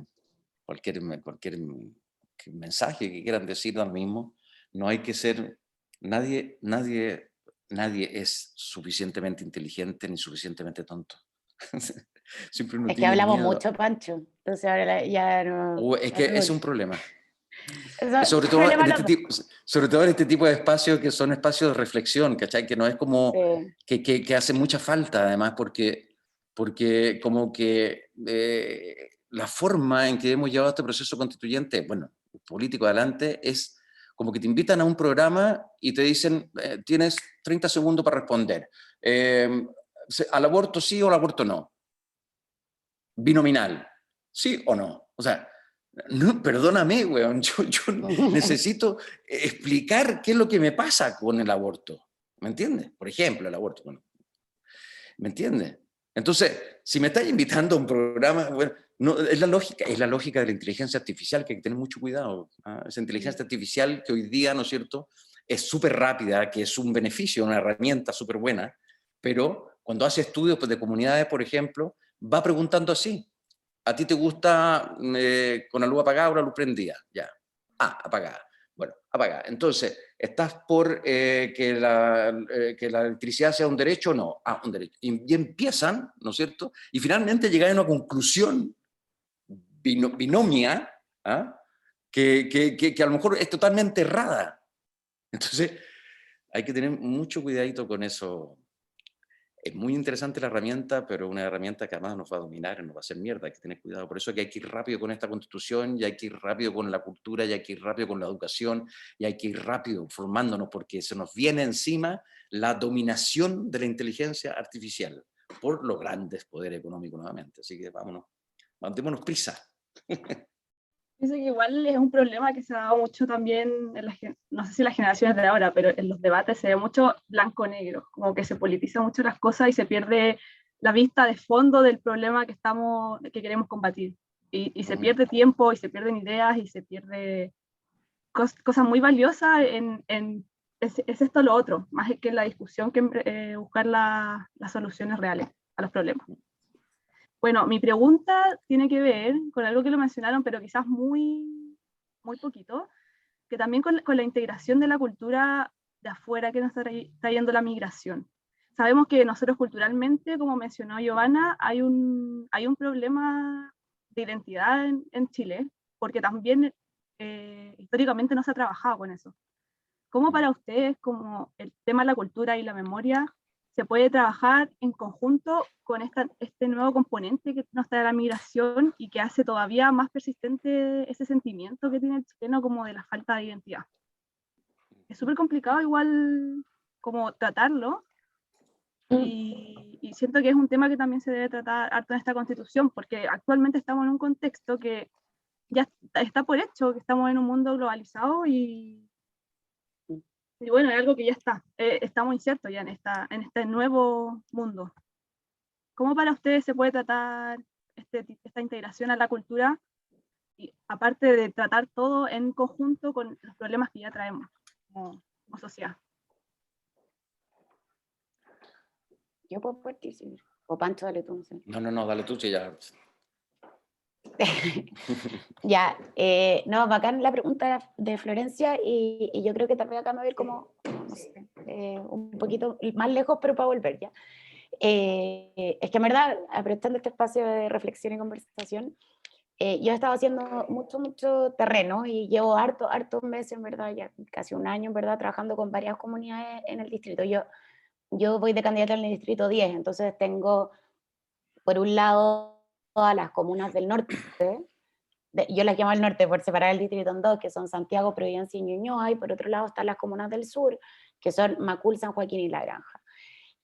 mensaje que quieran decir, da lo mismo. No hay que ser, nadie es suficientemente inteligente ni suficientemente tonto. Siempre uno Es que tiene hablamos miedo. mucho, Pancho. Entonces ahora ya no... Es que es un problema. Sobre todo en este tipo de espacios que son espacios de reflexión, ¿cachai? Que no es como... Sí. Que hace mucha falta, además, porque como que la forma en que hemos llevado este proceso constituyente, bueno, político adelante, es como que te invitan a un programa y te dicen, tienes 30 segundos para responder. ¿Al aborto sí o al aborto no? Binominal, ¿sí o no? O sea, no, perdóname, weón, yo necesito explicar qué es lo que me pasa con el aborto, ¿me entiendes? Por ejemplo, el aborto, bueno, ¿me entiendes? Entonces, si me estás invitando a un programa, bueno, no, es la lógica de la inteligencia artificial, que hay que tener mucho cuidado. ¿Ah? Esa inteligencia artificial que hoy día, ¿no es cierto?, es súper rápida, que es un beneficio, una herramienta súper buena, pero cuando hace estudios de comunidades, por ejemplo, va preguntando así: ¿a ti te gusta con la luz apagada o la luz prendida? Ya. Ah, apagada. Bueno, apagada. Entonces, ¿estás por que la electricidad sea un derecho o no? Ah, un derecho. Y empiezan, ¿no es cierto? Y finalmente llegan a una conclusión binomia, ¿ah? que a lo mejor es totalmente errada. Entonces, hay que tener mucho cuidadito con eso. Es muy interesante la herramienta, pero una herramienta que además nos va a dominar, nos va a hacer mierda, hay que tener cuidado. Por eso que hay que ir rápido con esta constitución, y hay que ir rápido con la cultura, y hay que ir rápido con la educación, y hay que ir rápido formándonos, porque se nos viene encima la dominación de la inteligencia artificial por los grandes poderes económicos nuevamente. Así que vámonos, démonos prisa. Pienso que igual es un problema que se ha dado mucho también, no sé si en las generaciones de ahora, pero en los debates se ve mucho blanco-negro, como que se politiza mucho las cosas y se pierde la vista de fondo del problema que queremos combatir. Y se pierde tiempo, y se pierden ideas, y se pierde cosas muy valiosas es esto o lo otro, más que la discusión, que buscar las soluciones reales a los problemas. Bueno, mi pregunta tiene que ver con algo que lo mencionaron, pero quizás muy, muy poquito, que también con la integración de la cultura de afuera que nos está trayendo la migración. Sabemos que nosotros culturalmente, como mencionó Giovanna, hay un problema de identidad en Chile, porque también históricamente no se ha trabajado con eso. ¿Cómo para ustedes, como el tema de la cultura y la memoria, se puede trabajar en conjunto con este nuevo componente que nos trae la migración y que hace todavía más persistente ese sentimiento que tiene el chileno como de la falta de identidad? Es súper complicado igual como tratarlo, y siento que es un tema que también se debe tratar harto en esta constitución, porque actualmente estamos en un contexto que ya está por hecho, que estamos en un mundo globalizado y bueno, es algo que ya estamos insertos ya en este nuevo mundo. ¿Cómo para ustedes se puede tratar esta integración a la cultura, y aparte de tratar todo en conjunto con los problemas que ya traemos como sociedad? Yo puedo participar. O Pancho, dale tú, no sé. No, dale tú, que ya. Ya, no, bacán la pregunta de Florencia, y yo creo que también acá me voy a ir como, no sé, un poquito más lejos, pero para volver ya. Es que en verdad, aprovechando este espacio de reflexión y conversación, yo he estado haciendo mucho terreno y llevo hartos meses, en verdad, ya casi un año, en verdad, trabajando con varias comunidades en el distrito. Yo voy de candidata en el distrito 10, entonces tengo, por un lado, todas las comunas del norte. Yo las llamo al norte por separar el distrito en dos, que son Santiago, Providencia y Ñuñoa, y por otro lado están las comunas del sur, que son Macul, San Joaquín y La Granja.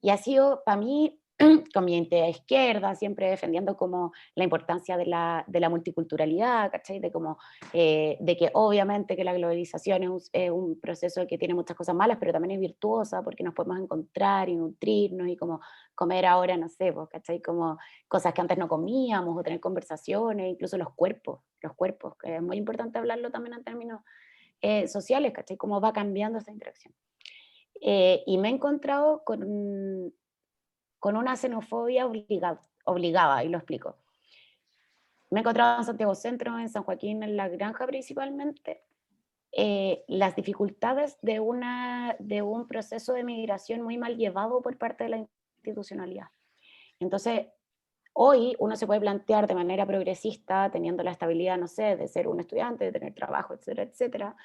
Y ha sido para mí, con mi identidad izquierda, siempre defendiendo como la importancia de la multiculturalidad, ¿cachai? De que obviamente que la globalización es un proceso que tiene muchas cosas malas, pero también es virtuosa, porque nos podemos encontrar y nutrirnos, y como comer ahora, no sé, pues, ¿cachai? Como cosas que antes no comíamos, o tener conversaciones, incluso los cuerpos, que es muy importante hablarlo también en términos sociales, ¿cachai? Cómo va cambiando esta interacción. Y me he encontrado con una xenofobia obligada, y lo explico. Me he encontrado en Santiago Centro, en San Joaquín, en La Granja principalmente, las dificultades de un proceso de migración muy mal llevado por parte de la institucionalidad. Entonces, hoy uno se puede plantear de manera progresista, teniendo la estabilidad, no sé, de ser un estudiante, de tener trabajo, etcétera,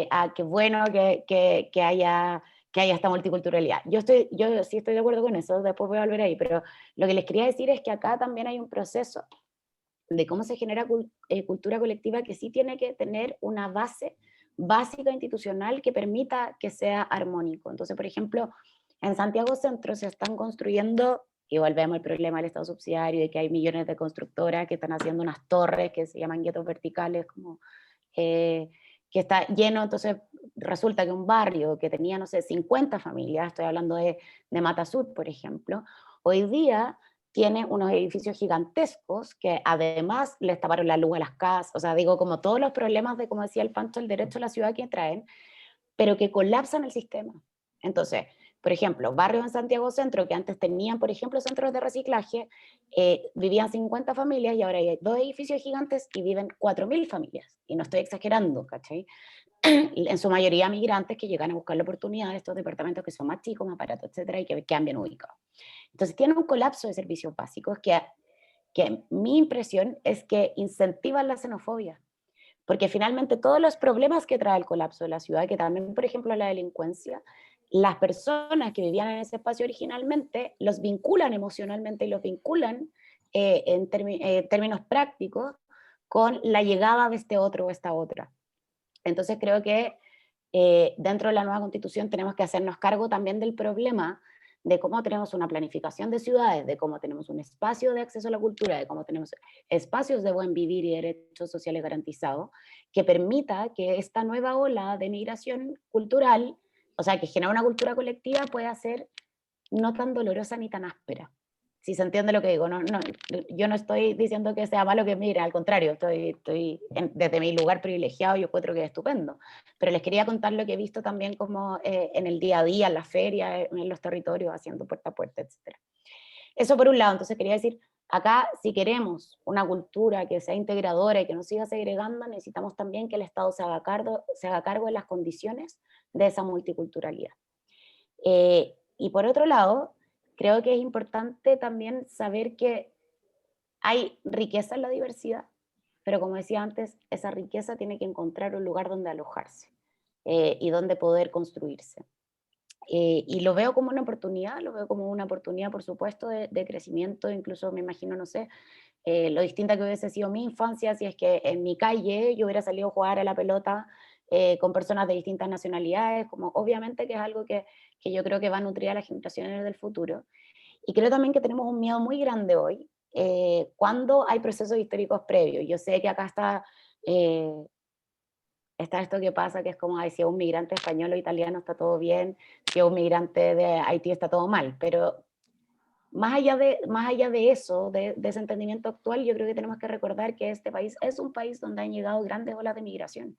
a qué bueno que haya esta multiculturalidad. Yo sí estoy de acuerdo con eso, después voy a volver ahí, pero lo que les quería decir es que acá también hay un proceso de cómo se genera cultura colectiva, que sí tiene que tener una base básica institucional que permita que sea armónico. Entonces, por ejemplo, en Santiago Centro se están construyendo, y volvemos al problema del Estado subsidiario, de que hay millones de constructoras que están haciendo unas torres que se llaman guetos verticales, como, que está lleno. Entonces resulta que un barrio que tenía, no sé, 50 familias, estoy hablando de Mata Sur, por ejemplo, hoy día tiene unos edificios gigantescos que además les taparon la luz a las casas, o sea, digo, como todos los problemas de, como decía el Pancho, el derecho a la ciudad que traen, pero que colapsan el sistema. Entonces, por ejemplo, barrios en Santiago Centro que antes tenían, por ejemplo, centros de reciclaje, vivían 50 familias, y ahora hay 2 edificios gigantes y viven 4.000 familias. Y no estoy exagerando, ¿cachai? En su mayoría migrantes que llegan a buscar la oportunidad de estos departamentos que son más chicos, más baratos, etcétera, y que quedan bien ubicados. Entonces tiene un colapso de servicios básicos que mi impresión es que incentivan la xenofobia, porque finalmente todos los problemas que trae el colapso de la ciudad, que también, por ejemplo, la delincuencia, las personas que vivían en ese espacio originalmente los vinculan emocionalmente, y los vinculan en términos prácticos con la llegada de este otro o esta otra. Entonces creo que dentro de la nueva constitución tenemos que hacernos cargo también del problema de cómo tenemos una planificación de ciudades, de cómo tenemos un espacio de acceso a la cultura, de cómo tenemos espacios de buen vivir y derechos sociales garantizados, que permita que esta nueva ola de migración cultural, o sea, que genera una cultura colectiva, pueda ser no tan dolorosa ni tan áspera. si se entiende lo que digo, yo no estoy diciendo que sea malo que migren, al contrario, desde mi lugar privilegiado, yo encuentro que es estupendo, pero les quería contar lo que he visto también como en el día a día, en las ferias, en los territorios, haciendo puerta a puerta, etc. Eso por un lado. Entonces quería decir, acá si queremos una cultura que sea integradora y que no siga segregando, necesitamos también que el Estado se haga cargo de las condiciones de esa multiculturalidad. Y por otro lado, creo que es importante también saber que hay riqueza en la diversidad, pero como decía antes, esa riqueza tiene que encontrar un lugar donde alojarse y donde poder construirse. Y lo veo como una oportunidad, por supuesto, de crecimiento, incluso me imagino, no sé, lo distinta que hubiese sido mi infancia si es que en mi calle yo hubiera salido a jugar a la pelota con personas de distintas nacionalidades, como obviamente que es algo que yo creo que va a nutrir a las generaciones del futuro. Y creo también que tenemos un miedo muy grande hoy cuando hay procesos históricos previos. Yo sé que acá está esto que pasa, que es como, ay, si es un migrante español o italiano está todo bien, si es un migrante de Haití está todo mal, pero más allá de eso, de ese entendimiento actual, yo creo que tenemos que recordar que este país es un país donde han llegado grandes olas de migración.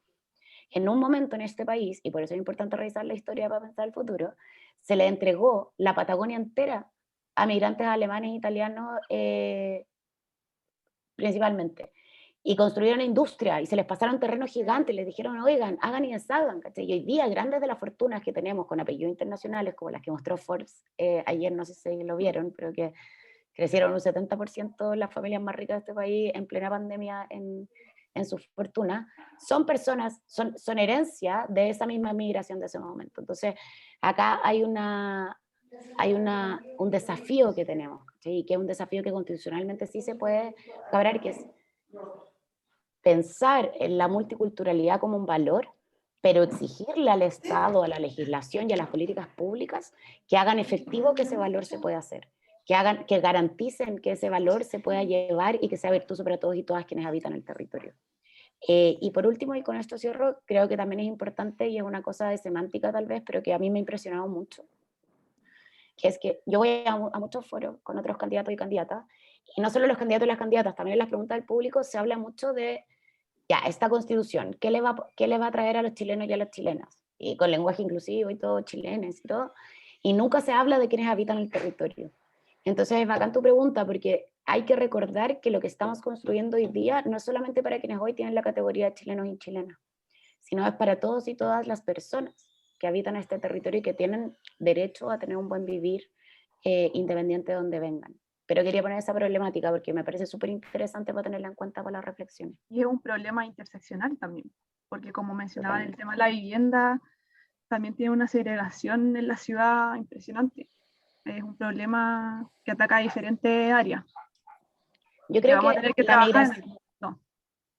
En un momento en este país, y por eso es importante revisar la historia para pensar el futuro, se le entregó la Patagonia entera a migrantes alemanes e italianos principalmente. Y construyeron industria y se les pasaron terrenos gigantes, les dijeron, oigan, hagan y deshagan, ¿cachai? Y hoy día, grandes de las fortunas que tenemos con apellidos internacionales, como las que mostró Forbes ayer, no sé si lo vieron, pero que crecieron un 70% las familias más ricas de este país en plena pandemia en su fortuna, son personas, son herencia de esa misma migración de ese momento. Entonces, acá hay un desafío que tenemos, ¿sí? Y que es un desafío que constitucionalmente sí se puede cabrar, que es pensar en la multiculturalidad como un valor, pero exigirle al Estado, a la legislación y a las políticas públicas que hagan efectivo que ese valor se pueda hacer, que garanticen que ese valor se pueda llevar y que sea virtuoso para todos y todas quienes habitan el territorio. Y por último, y con esto cierro, creo que también es importante, y es una cosa de semántica tal vez, pero que a mí me ha impresionado mucho, que es que yo voy a muchos foros con otros candidatos y candidatas, y no solo los candidatos y las candidatas, también en las preguntas del público se habla mucho de, ya, esta constitución, ¿qué le va a traer a los chilenos y a las chilenas? Y con lenguaje inclusivo y todo, chilenes y todo, y nunca se habla de quienes habitan el territorio. Entonces es bacán tu pregunta, porque hay que recordar que lo que estamos construyendo hoy día no es solamente para quienes hoy tienen la categoría de chilenos y chilenas, sino es para todos y todas las personas que habitan este territorio y que tienen derecho a tener un buen vivir independiente de donde vengan. Pero quería poner esa problemática porque me parece súper interesante para tenerla en cuenta para las reflexiones. Y es un problema interseccional también, porque como mencionaba en el tema de la vivienda, también tiene una segregación en la ciudad impresionante. Es un problema que ataca a diferentes áreas. Yo creo vamos que a tener que la trabajar migración,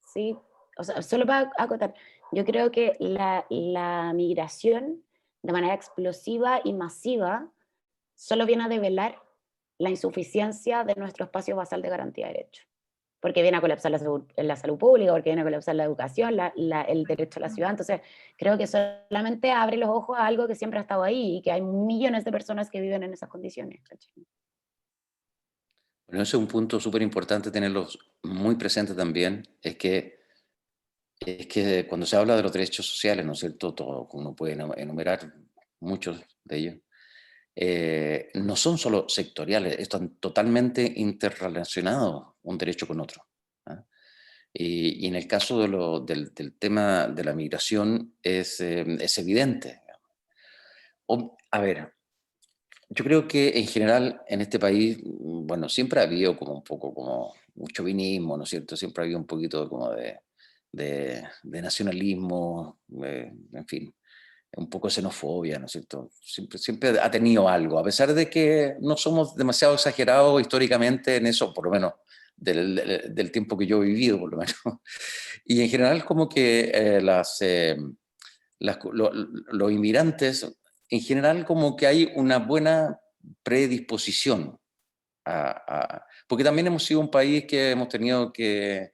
sí, o sea, solo para acotar, yo creo que la migración de manera explosiva y masiva solo viene a develar la insuficiencia de nuestro espacio basal de garantía de derechos. Porque viene a colapsar la salud pública, porque viene a colapsar la educación, el derecho a la ciudad. Entonces, creo que solamente abre los ojos a algo que siempre ha estado ahí y que hay millones de personas que viven en esas condiciones. Bueno, ese es un punto súper importante tenerlo muy presente también, es que cuando se habla de los derechos sociales, ¿no es cierto? Todo, uno puede enumerar muchos de ellos, no son solo sectoriales, están totalmente interrelacionados un derecho con otro. ¿Ah? Y en el caso del tema de la migración es evidente. A ver, yo creo que en general en este país, bueno, siempre ha habido como un poco como un chauvinismo, ¿no es cierto? Siempre ha habido un poquito como de nacionalismo, en fin, un poco de xenofobia, ¿no es cierto? Siempre ha tenido algo, a pesar de que no somos demasiado exagerados históricamente en eso, por lo menos del tiempo que yo he vivido, por lo menos. Y en general como que los inmigrantes, en general como que hay una buena predisposición porque también hemos sido un país que hemos tenido que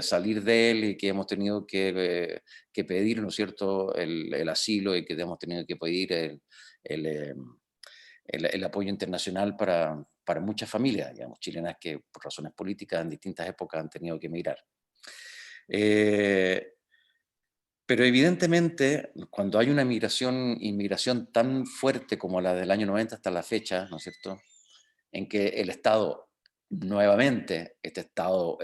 salir de él y que hemos tenido que pedir, ¿no es cierto?, el asilo y que hemos tenido que pedir el apoyo internacional para muchas familias, digamos, chilenas que por razones políticas en distintas épocas han tenido que emigrar. Pero evidentemente, cuando hay una inmigración tan fuerte como la del año 90 hasta la fecha, ¿no es cierto?, en que el Estado, nuevamente, este Estado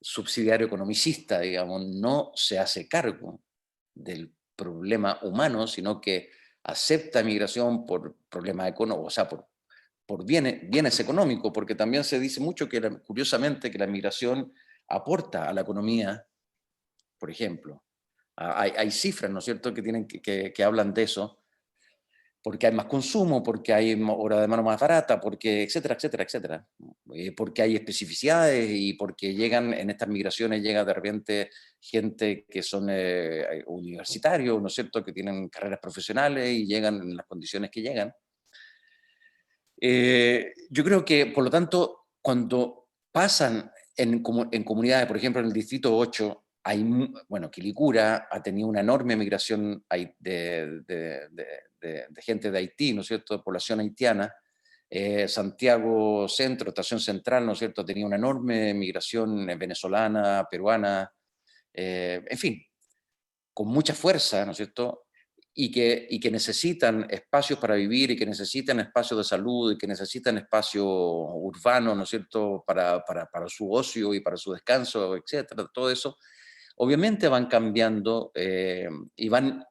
subsidiario economicista, digamos, no se hace cargo del problema humano, sino que acepta migración por problemas económicos, o sea, por bienes económicos, porque también se dice mucho que, curiosamente, que la migración aporta a la economía, por ejemplo. Hay cifras, ¿no es cierto?, que hablan de eso, porque hay más consumo, porque hay hora de mano más barata, porque etcétera, etcétera, etcétera. Porque hay especificidades y porque llegan, en estas migraciones llega de repente gente que son universitarios, ¿no es cierto?, que tienen carreras profesionales y llegan en las condiciones que llegan. Yo creo que, por lo tanto, cuando pasan en comunidades, por ejemplo, en el Distrito 8, bueno, Quilicura ha tenido una enorme migración de gente de Haití, ¿no es cierto?, de población haitiana. Santiago Centro, Estación Central, ¿no es cierto?, ha tenido una enorme migración venezolana, peruana, en fin, con mucha fuerza, ¿no es cierto?, y que necesitan espacios para vivir, y que necesitan espacios de salud, y que necesitan espacio urbano, ¿no es cierto?, para su ocio y para su descanso, etcétera. Todo eso, obviamente van cambiando y van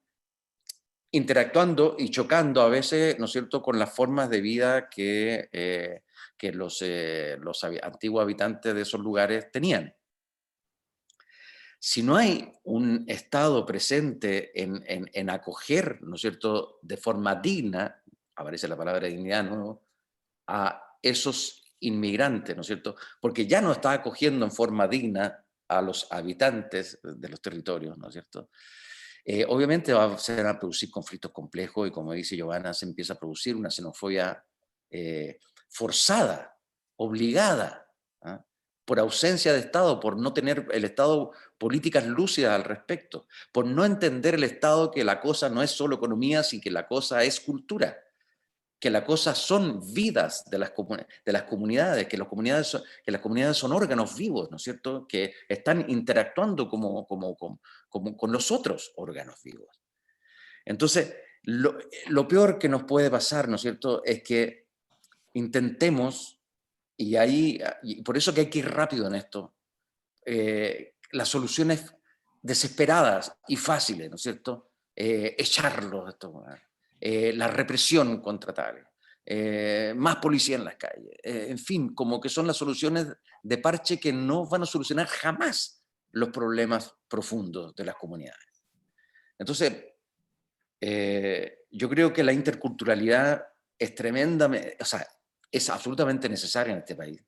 interactuando y chocando a veces, ¿no es cierto?, con las formas de vida que los antiguos habitantes de esos lugares tenían. Si no hay un Estado presente en acoger, ¿no es cierto?, de forma digna, aparece la palabra dignidad, ¿no?, a esos inmigrantes, ¿no es cierto?, porque ya no está acogiendo en forma digna a los habitantes de los territorios, ¿no es cierto?, obviamente se van a producir conflictos complejos y, como dice Giovanna, se empieza a producir una xenofobia forzada, obligada, ¿ah?, por ausencia de Estado, por no tener el Estado políticas lúcidas al respecto, por no entender el Estado que la cosa no es solo economía, sino que la cosa es cultura, que la cosa son vidas de las comunidades, que las comunidades son órganos vivos, ¿no es cierto?, que están interactuando con los otros órganos vivos. Entonces, lo peor que nos puede pasar, ¿no es cierto?, es que intentemos, y por eso que hay que ir rápido en esto, las soluciones desesperadas y fáciles, ¿no es cierto?, echarlos, la represión contra tales, más policía en las calles, en fin, como que son las soluciones de parche que no van a solucionar jamás los problemas profundos de las comunidades. Entonces, yo creo que la interculturalidad es tremendamente, o sea, es absolutamente necesaria en este país.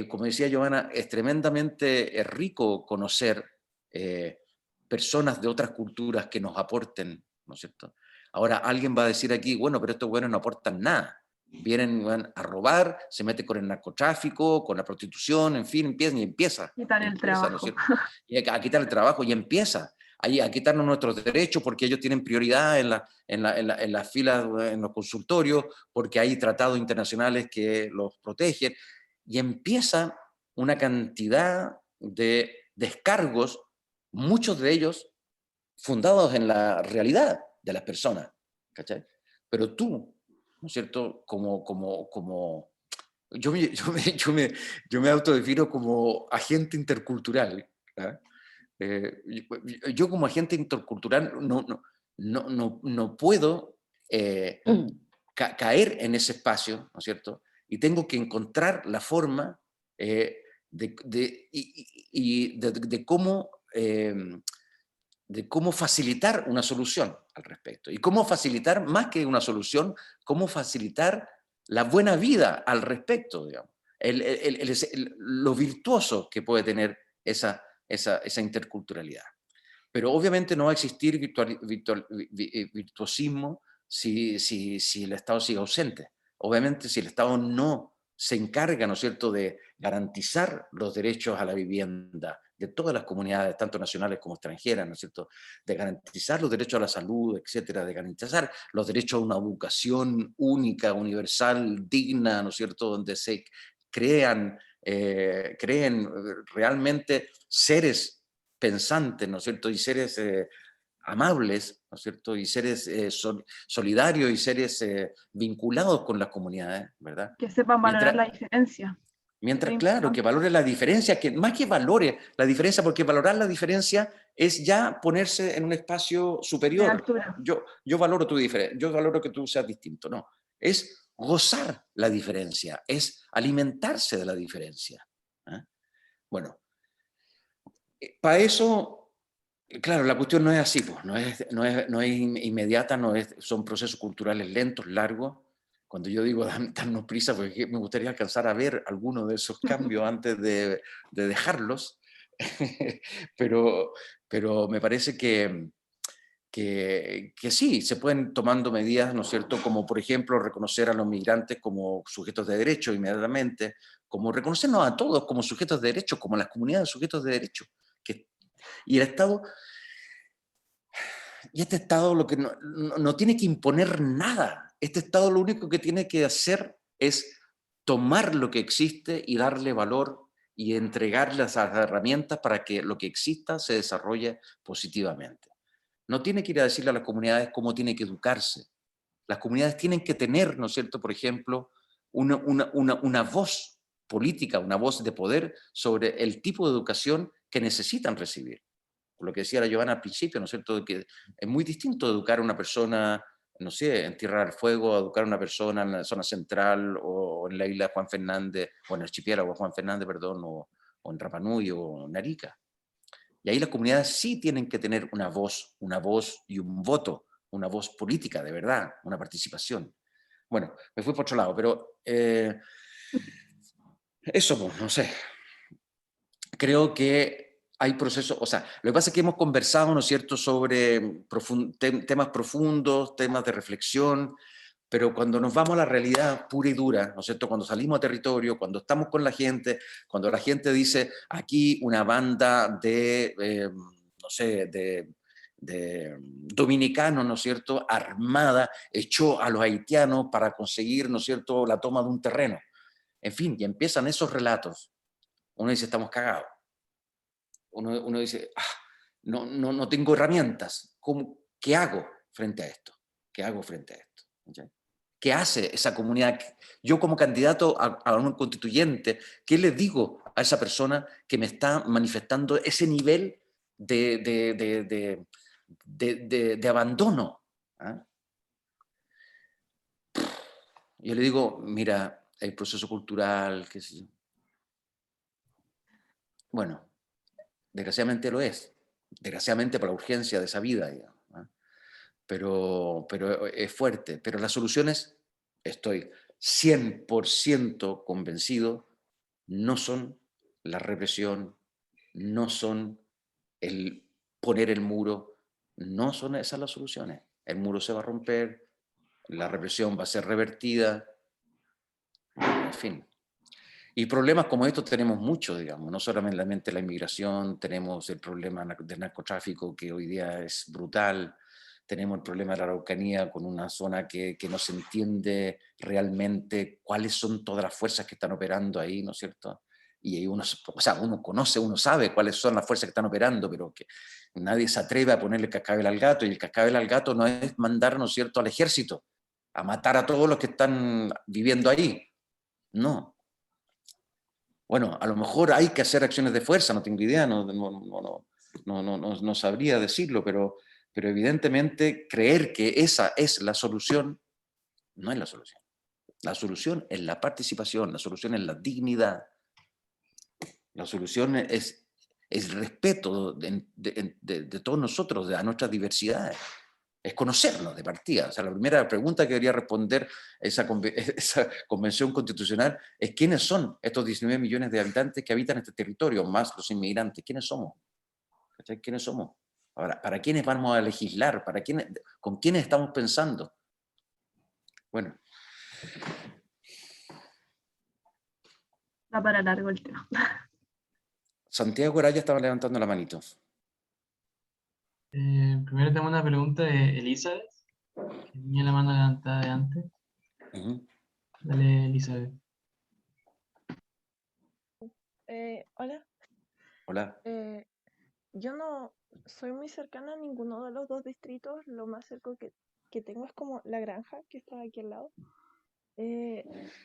Como decía Giovanna, es tremendamente rico conocer personas de otras culturas que nos aporten, ¿no es cierto? Ahora, alguien va a decir aquí, bueno, pero estos buenos no aportan nada. Vienen a robar, se meten con el narcotráfico, con la prostitución, en fin, empieza. Quitar el trabajo. ¿no es cierto?, y a quitar el trabajo, y empieza a quitarnos nuestros derechos porque ellos tienen prioridad en las filas, en los consultorios, porque hay tratados internacionales que los protegen, y empieza una cantidad de descargos, muchos de ellos fundados en la realidad de las personas, ¿cachai? Pero tú, ¿no es cierto?, yo me autodefino como agente intercultural, ¿ah? Yo como agente intercultural no puedo caer en ese espacio, ¿no es cierto?, y tengo que encontrar la forma de cómo facilitar una solución al respecto. Y cómo facilitar, más que una solución, cómo facilitar la buena vida al respecto, digamos. Lo virtuoso que puede tener esa interculturalidad. Pero obviamente no va a existir virtuosismo si el Estado sigue ausente. Obviamente, si el Estado no se encarga, ¿no es cierto?, de garantizar los derechos a la vivienda, de todas las comunidades, tanto nacionales como extranjeras, ¿no es cierto?, de garantizar los derechos a la salud, etcétera, de garantizar los derechos a una educación única, universal, digna, ¿no es cierto?, donde se creen realmente seres pensantes, ¿no es cierto?, y seres amables, ¿no es cierto?, y seres solidarios y seres vinculados con las comunidades, ¿verdad? Que sepan valorar la diferencia. Mientras, Es claro, que valore la diferencia, que más que valore la diferencia, porque valorar la diferencia es ya ponerse en un espacio de superior. altura. Yo valoro tu diferencia, yo valoro que tú seas distinto, no. Es gozar la diferencia, es alimentarse de la diferencia. ¿Eh? Bueno, para eso, claro, la cuestión no es así, pues, no es inmediata, son procesos culturales lentos, largos. Cuando yo digo darnos prisa, porque me gustaría alcanzar a ver algunos de esos cambios antes de dejarlos, pero me parece que sí, se pueden tomando medidas, ¿no es cierto?, como por ejemplo reconocer a los migrantes como sujetos de derecho inmediatamente, como reconocernos a todos como sujetos de derecho, como las comunidades de sujetos de derecho. Y el Estado, este Estado lo que no tiene que imponer nada. Este Estado lo único que tiene que hacer es tomar lo que existe y darle valor y entregarle las herramientas para que lo que exista se desarrolle positivamente. No tiene que ir a decirle a las comunidades cómo tiene que educarse. Las comunidades tienen que tener, ¿no es cierto?, por ejemplo, una voz política, una voz de poder sobre el tipo de educación que necesitan recibir. Por lo que decía la Giovanna al principio, ¿no es cierto?, que es muy distinto educar a una persona, no sé, en Tierra del Fuego, a educar a una persona en la zona central, o en la isla de Juan Fernández, o en el archipiélago de Juan Fernández, perdón, o en Rapa Nui, o en Arica. Y ahí las comunidades sí tienen que tener una voz y un voto, una voz política, de verdad, una participación. Bueno, me fui por otro lado, pero eso, pues, no sé. Creo que hay procesos, o sea, lo que pasa es que hemos conversado, ¿no es cierto?, sobre temas profundos, temas de reflexión, pero cuando nos vamos a la realidad pura y dura, ¿no es cierto?, cuando salimos a territorio, cuando estamos con la gente, cuando la gente dice, aquí una banda de, no sé, de dominicanos, ¿no es cierto?, armada, echó a los haitianos para conseguir, ¿no es cierto?, la toma de un terreno. En fin, y empiezan esos relatos. Uno dice, estamos cagados. Uno dice, no tengo herramientas. ¿Qué hago frente a esto? ¿Qué hago frente a esto? ¿Okay? ¿Qué hace esa comunidad? Yo como candidato a un constituyente, ¿qué le digo a esa persona que me está manifestando ese nivel de abandono? ¿Ah? Yo le digo, mira, el proceso cultural, qué sé yo. Bueno, desgraciadamente lo es. Desgraciadamente por la urgencia de esa vida, digamos, ¿no? Pero es fuerte. Pero las soluciones, estoy 100% convencido, no son la represión, no son el poner el muro, no son esas las soluciones. El muro se va a romper, la represión va a ser revertida, en fin. Y problemas como estos tenemos muchos, digamos, no solamente la inmigración, tenemos el problema del narcotráfico que hoy día es brutal, tenemos el problema de la Araucanía con una zona que no se entiende realmente cuáles son todas las fuerzas que están operando ahí, ¿no es cierto? Y ahí uno conoce, uno sabe cuáles son las fuerzas que están operando, pero que nadie se atreve a ponerle cascabel al gato, y el cascabel al gato no es mandar, ¿no es cierto?, al ejército a matar a todos los que están viviendo ahí, no. Bueno, a lo mejor hay que hacer acciones de fuerza, no tengo idea, no sabría decirlo, pero evidentemente creer que esa es la solución, no es la solución. La solución es la participación, la solución es la dignidad, la solución es el respeto de todos nosotros, de nuestras diversidades. Es conocernos de partida. O sea, la primera pregunta que debería responder esa convención constitucional es quiénes son estos 19 millones de habitantes que habitan este territorio, más los inmigrantes. ¿Quiénes somos? ¿Quiénes somos? Ahora, ¿para quiénes vamos a legislar? ¿Con quiénes estamos pensando? Bueno. Va para largo el tema. Santiago Araya estaba levantando la manito. Primero tengo una pregunta de Elizabeth, que tenía la mano levantada de antes. Dale, Elizabeth. Hola, Hola. yo no soy muy cercana a ninguno de los dos distritos, lo más cerca que tengo es como La Granja, que está aquí al lado.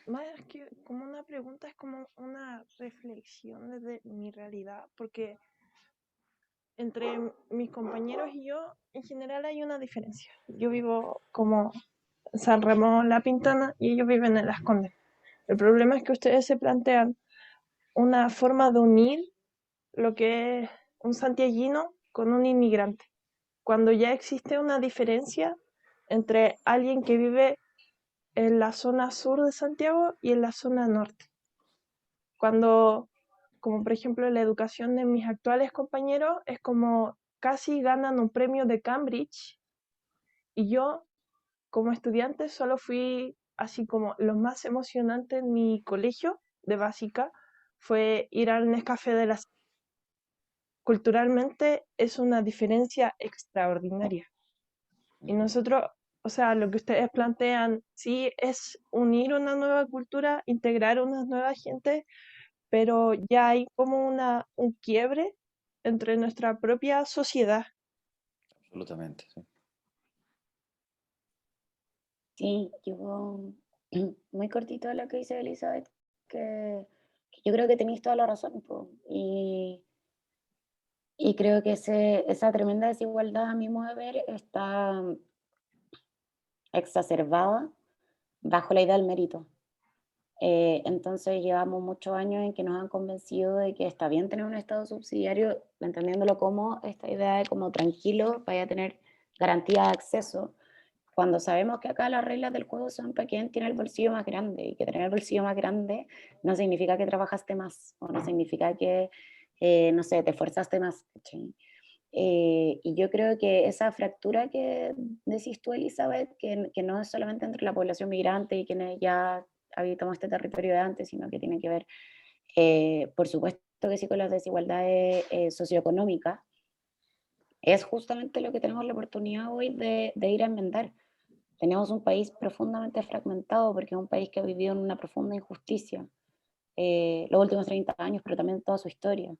Más que como una pregunta, es como una reflexión desde mi realidad, porque entre mis compañeros y yo, en general hay una diferencia. Yo vivo como en San Ramón, La Pintana, y ellos viven en Las Condes. El problema es que ustedes se plantean una forma de unir lo que es un santiaguino con un inmigrante, cuando ya existe una diferencia entre alguien que vive en la zona sur de Santiago y en la zona norte. Cuando, como por ejemplo la educación de mis actuales compañeros, es como casi ganan un premio de Cambridge, y yo como estudiante solo fui así como lo más emocionante en mi colegio de básica fue ir al Nescafé de la... Culturalmente es una diferencia extraordinaria. Y nosotros, o sea, lo que ustedes plantean, sí es unir una nueva cultura, integrar una nueva gente, pero ya hay como un quiebre entre nuestra propia sociedad. Absolutamente, sí. Sí, yo muy cortito de lo que dice Elizabeth, que yo creo que tenéis toda la razón, po. Y creo que esa tremenda desigualdad, a mi modo de ver, está exacerbada bajo la idea del mérito. Entonces llevamos muchos años en que nos han convencido de que está bien tener un Estado subsidiario, entendiéndolo como esta idea de como tranquilo, vaya a tener garantía de acceso, cuando sabemos que acá las reglas del juego son para quien tiene el bolsillo más grande, y que tener el bolsillo más grande no significa que trabajaste más, o no significa que, no sé, te esforzaste más. ¿Cachai? Y yo creo que esa fractura que decís tú, Elizabeth, que no es solamente entre la población migrante y quienes ya habitamos este territorio de antes, sino que tiene que ver, por supuesto que sí, con las desigualdades socioeconómicas, es justamente lo que tenemos la oportunidad hoy de ir a enmendar. Tenemos un país profundamente fragmentado porque es un país que ha vivido en una profunda injusticia los últimos 30 años, pero también toda su historia.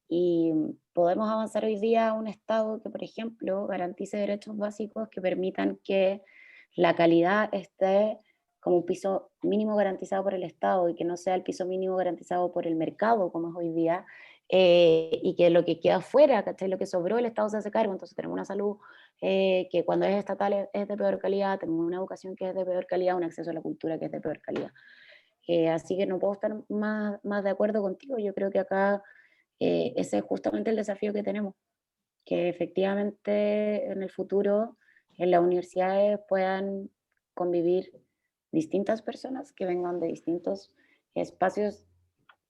Y podemos avanzar hoy día a un Estado que, por ejemplo, garantice derechos básicos que permitan que la calidad esté como un piso mínimo garantizado por el Estado y que no sea el piso mínimo garantizado por el mercado, como es hoy día, y que lo que queda fuera, ¿cachai? Lo que sobró, el Estado se hace cargo. Entonces tenemos una salud que cuando es estatal es de peor calidad, tenemos una educación que es de peor calidad, un acceso a la cultura que es de peor calidad. Así que no puedo estar más de acuerdo contigo. Yo creo que acá ese es justamente el desafío que tenemos, que efectivamente en el futuro en las universidades puedan convivir distintas personas que vengan de distintos espacios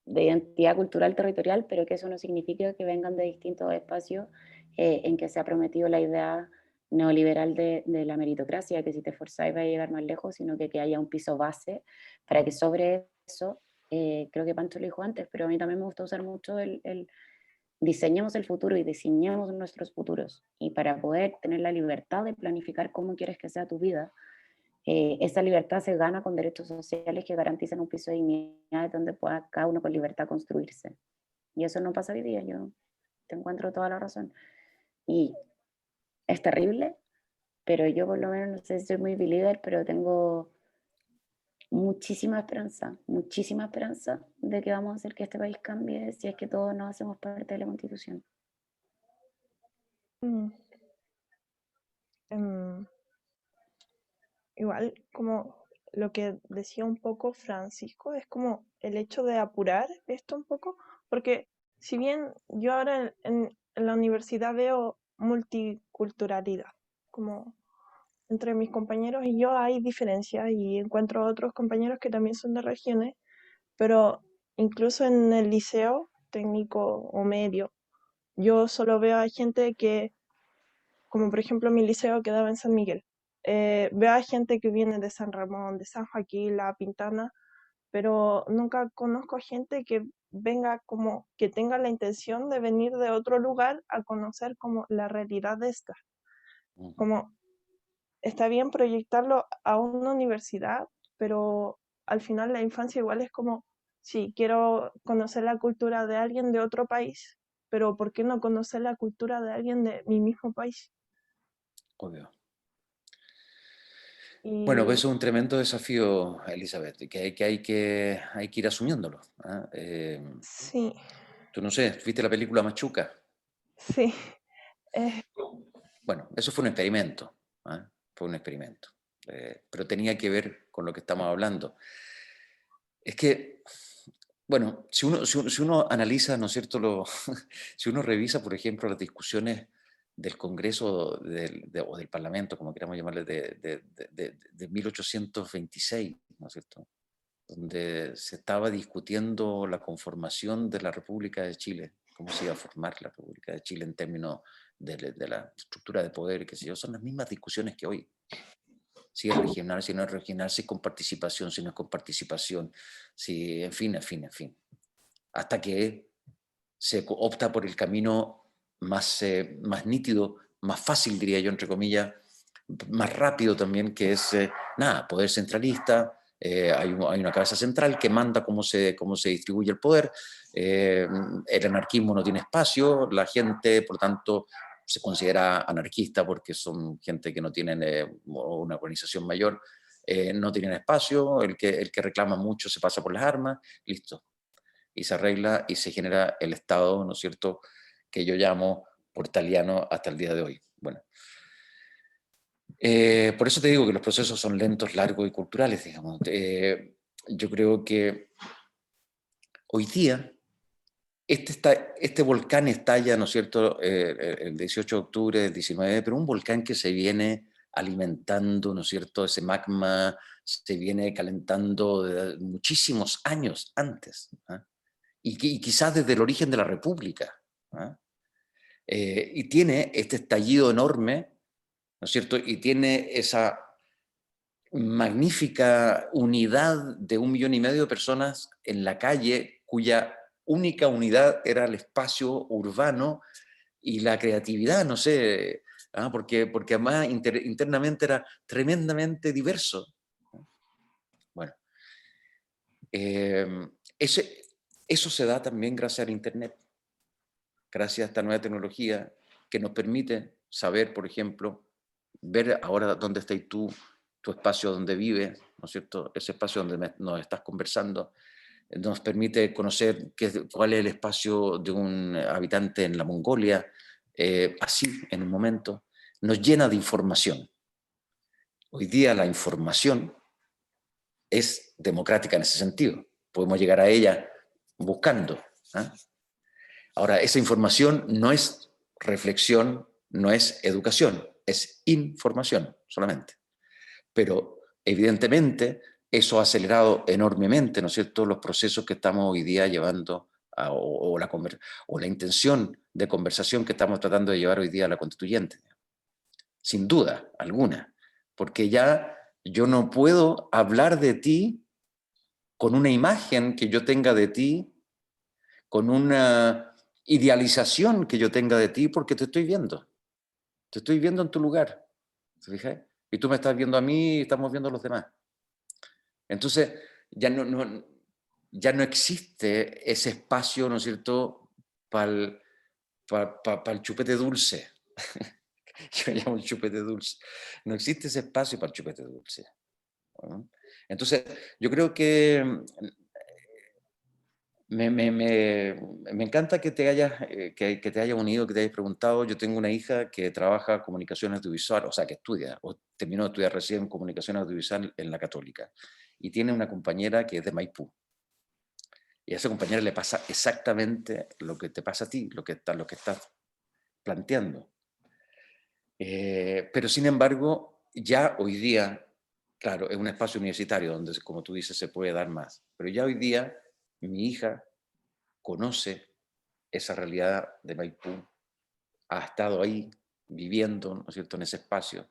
de identidad cultural territorial, pero que eso no significa que vengan de distintos espacios en que se ha prometido la idea neoliberal de la meritocracia, que si te esforzáis va a llegar más lejos, sino que haya un piso base para que sobre eso, creo que Pancho lo dijo antes, pero a mí también me gusta usar mucho el diseñemos el futuro y diseñemos nuestros futuros. Y para poder tener la libertad de planificar cómo quieres que sea tu vida, esa libertad se gana con derechos sociales que garantizan un piso de dignidad donde pueda cada uno con libertad construirse. Y eso no pasa hoy día, yo te encuentro toda la razón. Y es terrible, pero yo por lo menos, no sé si soy muy believer, pero tengo muchísima esperanza de que vamos a hacer que este país cambie si es que todos nos hacemos parte de la Constitución. Mm. Igual, como lo que decía un poco Francisco, es como el hecho de apurar esto un poco, porque si bien yo ahora en la universidad veo multiculturalidad, como entre mis compañeros y yo hay diferencias y encuentro otros compañeros que también son de regiones, pero incluso en el liceo técnico o medio, yo solo veo a gente que, como por ejemplo mi liceo quedaba en San Miguel, veo a gente que viene de San Ramón, de San Joaquín, La Pintana, pero nunca conozco a gente que venga como que tenga la intención de venir de otro lugar a conocer como la realidad de esta. Como está bien proyectarlo a una universidad, pero al final la infancia igual es como, sí, quiero conocer la cultura de alguien de otro país, pero ¿por qué no conocer la cultura de alguien de mi mismo país? Obvio. Y Bueno, pues eso es un tremendo desafío, Elizabeth, que hay que ir asumiéndolo. ¿Ah? sí, Tú no sé, ¿viste la película Machuca? sí, Bueno, eso fue un experimento. ¿Ah? Fue un experimento. Pero tenía que ver con lo que estamos hablando. Es que, bueno, si uno analiza, ¿no es cierto?, si uno revisa, por ejemplo, las discusiones del Congreso o del Parlamento, como queramos llamarle, de 1826, ¿no es cierto?, donde se estaba discutiendo la conformación de la República de Chile, cómo se iba a formar la República de Chile en términos de la estructura de poder, qué sé yo, son las mismas discusiones que hoy. Si es regional, si no es regional, si es con participación, si no es con participación, si, en fin, hasta que se opta por el camino más nítido, más fácil, diría yo, entre comillas, más rápido también, que es, poder centralista. Hay una cabeza central que manda cómo se distribuye el poder. El anarquismo no tiene espacio, la gente, por tanto, se considera anarquista porque son gente que no tienen una organización mayor, no tienen espacio, el que reclama mucho se pasa por las armas, listo. Y se arregla y se genera el Estado, ¿no es cierto?, que yo llamo portaliano hasta el día de hoy. Bueno, por eso te digo que los procesos son lentos, largos y culturales, digamos. Yo creo que hoy día este volcán estalla, ¿no es cierto?, el 18 de octubre del 19, pero un volcán que se viene alimentando, ¿no es cierto?, ese magma se viene calentando muchísimos años antes, ¿eh? Y quizás desde el origen de la República, ¿eh? Y tiene este estallido enorme, ¿no es cierto?, y tiene esa magnífica unidad de 1,5 millones de personas en la calle, cuya única unidad era el espacio urbano y la creatividad, no sé, porque además internamente era tremendamente diverso. Bueno, eso se da también gracias al Internet, gracias a esta nueva tecnología que nos permite saber, por ejemplo, ver ahora dónde estás tú, tu espacio donde vives, ¿no es cierto?, ese espacio donde nos estás conversando, nos permite conocer cuál es el espacio de un habitante en la Mongolia, así, en un momento, nos llena de información. Hoy día la información es democrática en ese sentido, podemos llegar a ella buscando. ¿Eh? Ahora, esa información no es reflexión, no es educación, es información solamente. Pero evidentemente eso ha acelerado enormemente, ¿no es cierto?, los procesos que estamos hoy día llevando o la intención de conversación que estamos tratando de llevar hoy día a la constituyente. Sin duda alguna, porque ya yo no puedo hablar de ti con una imagen que yo tenga de ti, con una idealización que yo tenga de ti, porque te estoy viendo en tu lugar, ¿se fija? Y tú me estás viendo a mí y estamos viendo a los demás. Entonces, ya no existe ese espacio, ¿no es cierto?, para el chupete dulce. Yo llamo el chupete dulce. No existe ese espacio para el chupete dulce. ¿No? Entonces, yo creo que me encanta que te hayas unido, que te hayas preguntado. Yo tengo una hija que trabaja comunicación audiovisual, o sea, que estudia, o terminó de estudiar recién comunicación audiovisual en la Católica, y tiene una compañera que es de Maipú. Y a esa compañera le pasa exactamente lo que te pasa a ti, lo que estás planteando. Pero sin embargo, ya hoy día, claro, es un espacio universitario donde, como tú dices, se puede dar más. Pero ya hoy día mi hija conoce esa realidad de Maipú, ha estado ahí viviendo, ¿no es cierto?, en ese espacio.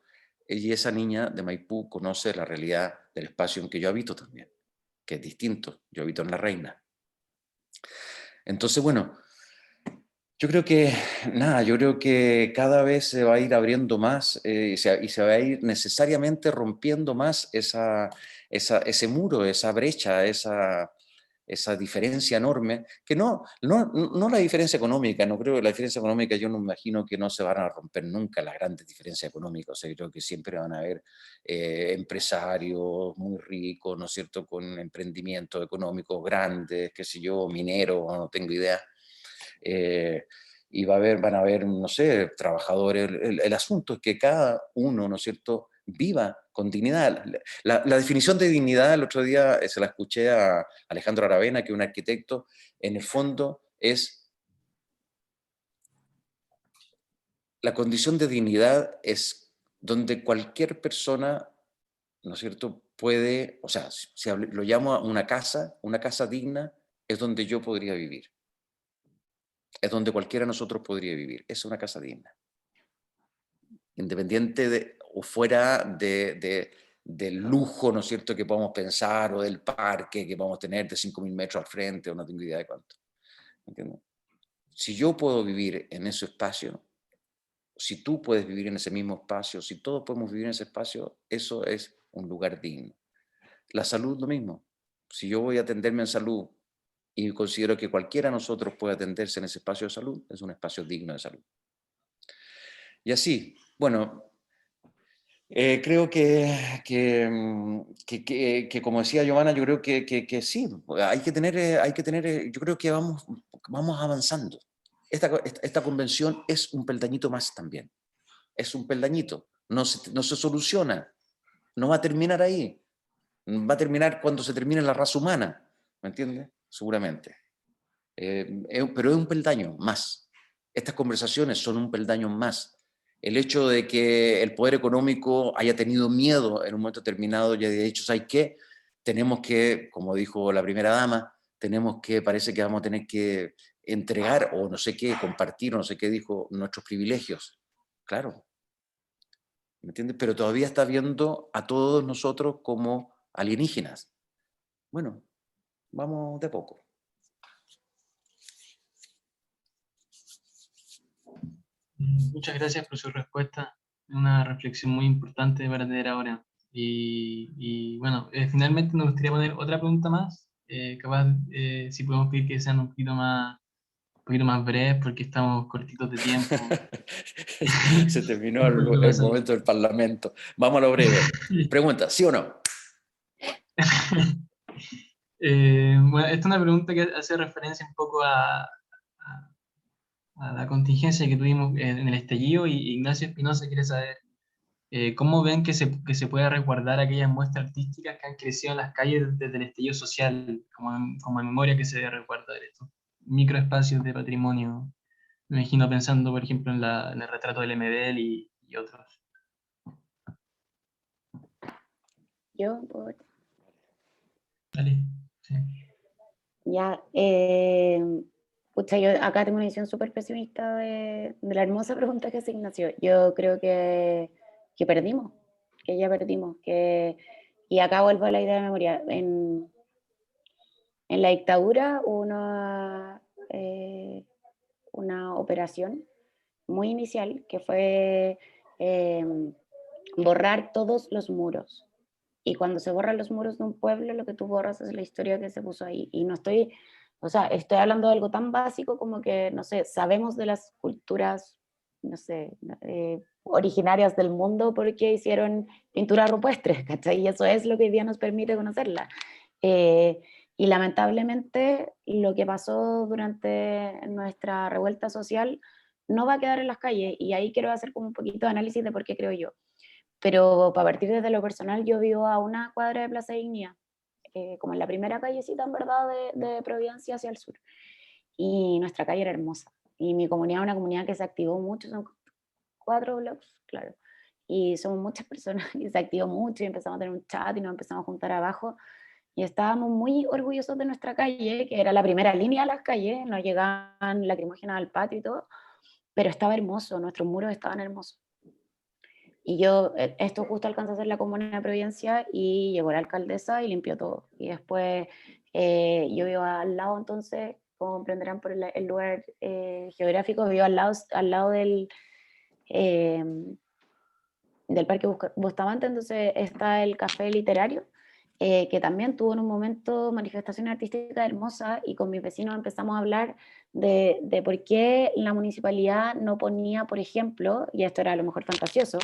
Y esa niña de Maipú conoce la realidad del espacio en que yo habito también, que es distinto. Yo habito en La Reina. Entonces, bueno, yo creo que, nada, yo creo que cada vez se va a ir abriendo más y se va a ir necesariamente rompiendo más ese muro, esa brecha, esa diferencia enorme, que no la diferencia económica, no creo que la diferencia económica, yo no me imagino que no se van a romper nunca las grandes diferencias económicas, o sea, creo que siempre van a haber empresarios muy ricos, ¿no es cierto?, con emprendimientos económicos grandes, qué sé yo, mineros, no tengo idea. Y van a haber, no sé, trabajadores. El asunto es que cada uno, ¿no es cierto?, viva con dignidad. La definición de dignidad el otro día se la escuché a Alejandro Aravena, que es un arquitecto, en el fondo es, la condición de dignidad es donde cualquier persona, ¿no es cierto?, puede, o sea, si lo llamo a una casa digna, es donde yo podría vivir. Es donde cualquiera de nosotros podría vivir. Es una casa digna. Independiente de, o fuera del lujo, ¿no es cierto?, que podamos pensar, o del parque que podamos tener de 5.000 metros al frente, o no tengo idea de cuánto. ¿Entiendes? Si yo puedo vivir en ese espacio, si tú puedes vivir en ese mismo espacio, si todos podemos vivir en ese espacio, eso es un lugar digno. La salud, lo mismo. Si yo voy a atenderme en salud y considero que cualquiera de nosotros puede atenderse en ese espacio de salud, es un espacio digno de salud. Y así, bueno, creo que como decía Giovanna, yo creo que sí, hay que tener, yo creo que vamos avanzando. Esta convención es un peldañito más también, es un peldañito, no se soluciona, no va a terminar ahí, va a terminar cuando se termine la raza humana, ¿me entiendes? Seguramente. Pero es un peldaño más. Estas conversaciones son un peldaño más. El hecho de que el poder económico haya tenido miedo en un momento determinado y haya dicho, ¿sabes qué? Tenemos que, como dijo la primera dama, parece que vamos a tener que entregar o no sé qué, compartir o no sé qué dijo, nuestros privilegios. Claro, ¿me entiendes? Pero todavía está viendo a todos nosotros como alienígenas. Bueno, vamos de poco. Muchas gracias por su respuesta. Una reflexión muy importante para tener ahora. Y bueno, finalmente nos gustaría poner otra pregunta más. Capaz, si podemos pedir que sean un poquito más breves, porque estamos cortitos de tiempo. Se terminó Por lo el pasado. momento del Parlamento. Vamos a lo breve. Pregunta, ¿sí o no? Bueno, esta es una pregunta que hace referencia un poco a la contingencia que tuvimos en el estallido, y Ignacio Espinosa quiere saber cómo ven que se puede resguardar aquellas muestras artísticas que han crecido en las calles desde el estallido social, como en memoria que se debe resguardar esto. Microespacios de patrimonio, me imagino pensando, por ejemplo, en el retrato del MBL y otros. Yo, Dale. Sí. ya, pucha, yo acá tengo una visión súper pesimista de la hermosa pregunta que hace Ignacio. Yo creo que perdimos, que ya perdimos, y acá vuelvo a la idea de memoria. En la dictadura hubo una operación muy inicial que fue borrar todos los muros. Y cuando se borran los muros de un pueblo, lo que tú borras es la historia que se puso ahí. Y no estoy, o sea, estoy hablando de algo tan básico como que, no sé, sabemos de las culturas, no sé, originarias del mundo porque hicieron pintura rupestre, ¿cachai? Y eso es lo que hoy día nos permite conocerla. Y lamentablemente lo que pasó durante nuestra revuelta social no va a quedar en las calles, y ahí quiero hacer como un poquito de análisis de por qué creo yo. Pero para partir desde lo personal, yo vivo a una cuadra de Plaza Dignidad, como en la primera callecita, en verdad, de Providencia hacia el sur. Y nuestra calle era hermosa. Y mi comunidad es una comunidad que se activó mucho, son 4 blogs, claro. Y somos muchas personas y se activó mucho y empezamos a tener un chat y nos empezamos a juntar abajo. Y estábamos muy orgullosos de nuestra calle, que era la primera línea de las calles, nos llegaban lacrimógenas al patio y todo, pero estaba hermoso, nuestros muros estaban hermosos. Y yo, esto justo alcanzó a ser la comuna de Providencia y llegó la alcaldesa y limpió todo. Y después yo vivo al lado, entonces como comprenderán por el lugar geográfico, vivo al lado del Parque Bustamante, entonces está el Café Literario, que también tuvo en un momento manifestaciones artísticas hermosas, y con mis vecinos empezamos a hablar de por qué la municipalidad no ponía, por ejemplo, y esto era a lo mejor fantasioso,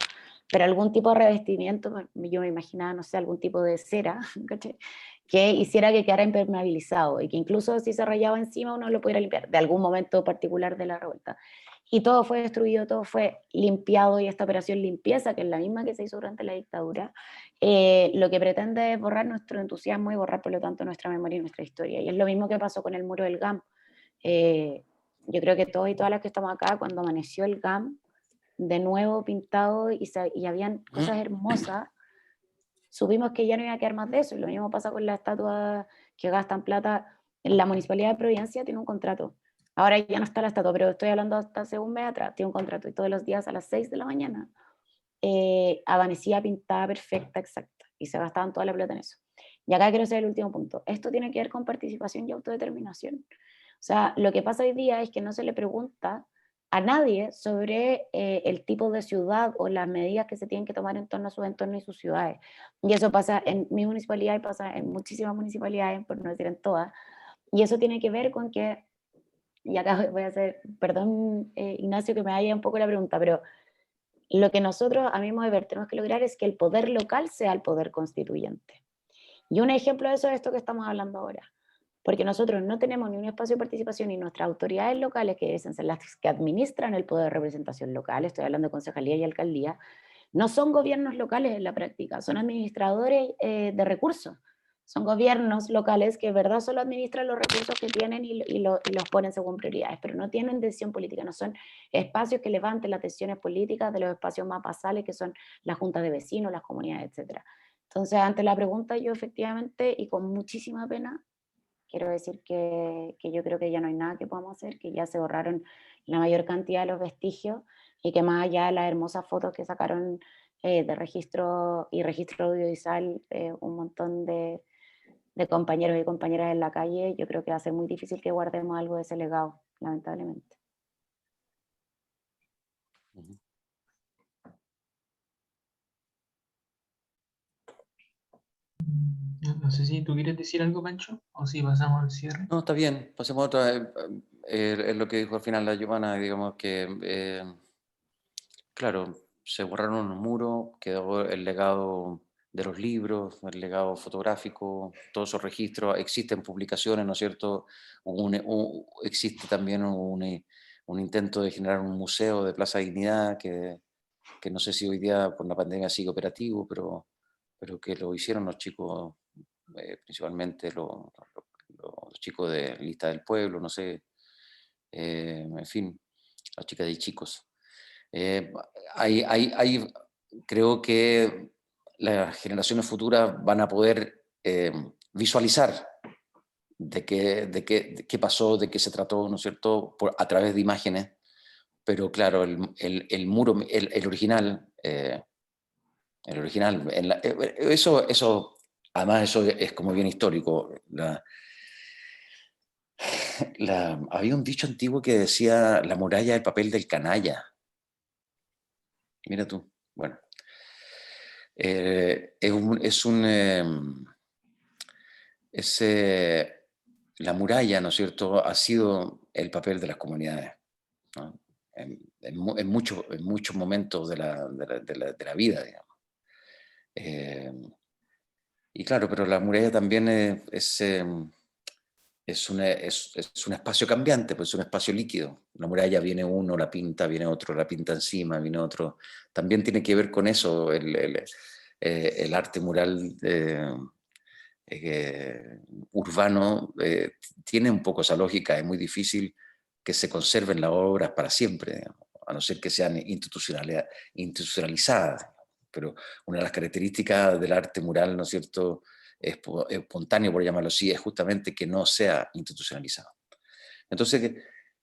pero algún tipo de revestimiento, yo me imaginaba, no sé, algún tipo de cera, ¿cachai?, que hiciera que quedara impermeabilizado, y que incluso si se rayaba encima uno lo pudiera limpiar, de algún momento particular de la revuelta. Y todo fue destruido, todo fue limpiado, y esta operación limpieza, que es la misma que se hizo durante la dictadura, lo que pretende es borrar nuestro entusiasmo y borrar, por lo tanto, nuestra memoria y nuestra historia. Y es lo mismo que pasó con el muro del GAM. Yo creo que todos y todas las que estamos acá, cuando amaneció el GAM, de nuevo pintado, y habían cosas hermosas, supimos que ya no iba a quedar más de eso. Y lo mismo pasa con las estatuas que gastan plata. La Municipalidad de Providencia tiene un contrato. Ahora ya no está la estatua, pero estoy hablando hasta hace un mes atrás. Tiene un contrato, y todos los días a las 6 de la mañana amanecía pintada, perfecta, exacta, y se gastaban toda la plata en eso. Y acá quiero hacer el último punto. Esto tiene que ver con participación y autodeterminación. O sea, lo que pasa hoy día es que no se le pregunta a nadie sobre el tipo de ciudad o las medidas que se tienen que tomar en torno a sus entornos y sus ciudades. Y eso pasa en mi municipalidad y pasa en muchísimas municipalidades, por no decir en todas. Y eso tiene que ver con que, y acá voy a hacer, perdón Ignacio que me haya un poco la pregunta, pero lo que nosotros, a mi modo de ver, tenemos que lograr es que el poder local sea el poder constituyente. Y un ejemplo de eso es esto que estamos hablando ahora. Porque nosotros no tenemos ni un espacio de participación, y nuestras autoridades locales, que deben ser las que administran el poder de representación local, estoy hablando de concejalía y alcaldía, no son gobiernos locales en la práctica, son administradores de recursos. Son gobiernos locales que, verdad, solo administran los recursos que tienen y los ponen según prioridades, pero no tienen decisión política, no son espacios que levanten las decisiones políticas de los espacios más basales, que son las juntas de vecinos, las comunidades, etc. Entonces, ante la pregunta, yo efectivamente, y con muchísima pena, quiero decir que yo creo que ya no hay nada que podamos hacer, que ya se borraron la mayor cantidad de los vestigios, y que más allá de las hermosas fotos que sacaron de registro y registro audiovisual, un montón de compañeros y compañeras en la calle, yo creo que va a ser muy difícil que guardemos algo de ese legado, lamentablemente. No sé si tú quieres decir algo, Pancho, o si pasamos al cierre. No, está bien, pasemos a otra. Es lo que dijo al final la Giovanna, digamos que, claro, se borraron unos muros, quedó el legado de los libros, el legado fotográfico, todos esos registros, existen publicaciones, ¿no es cierto? Existe también un intento de generar un museo de Plaza Dignidad, que no sé si hoy día por la pandemia sigue operativo, pero que lo hicieron los chicos, principalmente los chicos de Lista del Pueblo, no sé, en fin, las chicas de chicos. Creo que las generaciones futuras van a poder visualizar de qué pasó, de qué se trató, ¿no es cierto?, a través de imágenes, pero claro, el muro, el original, eso, además eso es como bien histórico. Había un dicho antiguo que decía: la muralla, el papel del canalla. Mira tú, bueno. La muralla, ¿no es cierto?, ha sido el papel de las comunidades, ¿no?, en muchos momentos de la vida, digamos. Y claro, pero la muralla también es un espacio cambiante, pues es un espacio líquido. La muralla viene uno, la pinta, viene otro, la pinta encima, viene otro. También tiene que ver con eso, el arte mural urbano tiene un poco esa lógica. Es muy difícil que se conserven las obras para siempre, digamos, a no ser que sean institucionalizadas. Pero una de las características del arte mural, ¿no es cierto?, espontáneo, por llamarlo así, es justamente que no sea institucionalizado. Entonces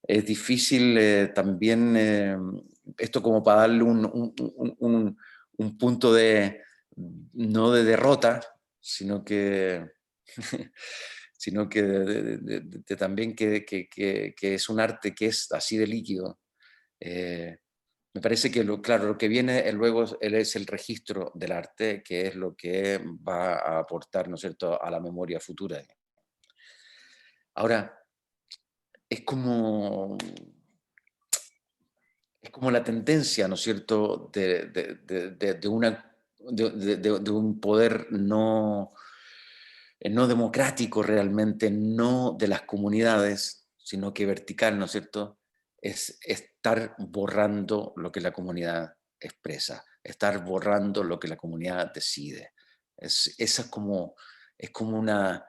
es difícil también esto, como para darle un punto no de derrota, sino que sino que también que es un arte que es así de líquido. Me parece que claro, lo que viene luego es el registro del arte, que es lo que va a aportar, ¿no es cierto?, a la memoria futura. Ahora, es como la tendencia, ¿no es cierto?, de un poder no democrático realmente, no de las comunidades, sino que vertical, ¿no es cierto?, es estar borrando lo que la comunidad expresa, estar borrando lo que la comunidad decide. Esa es como una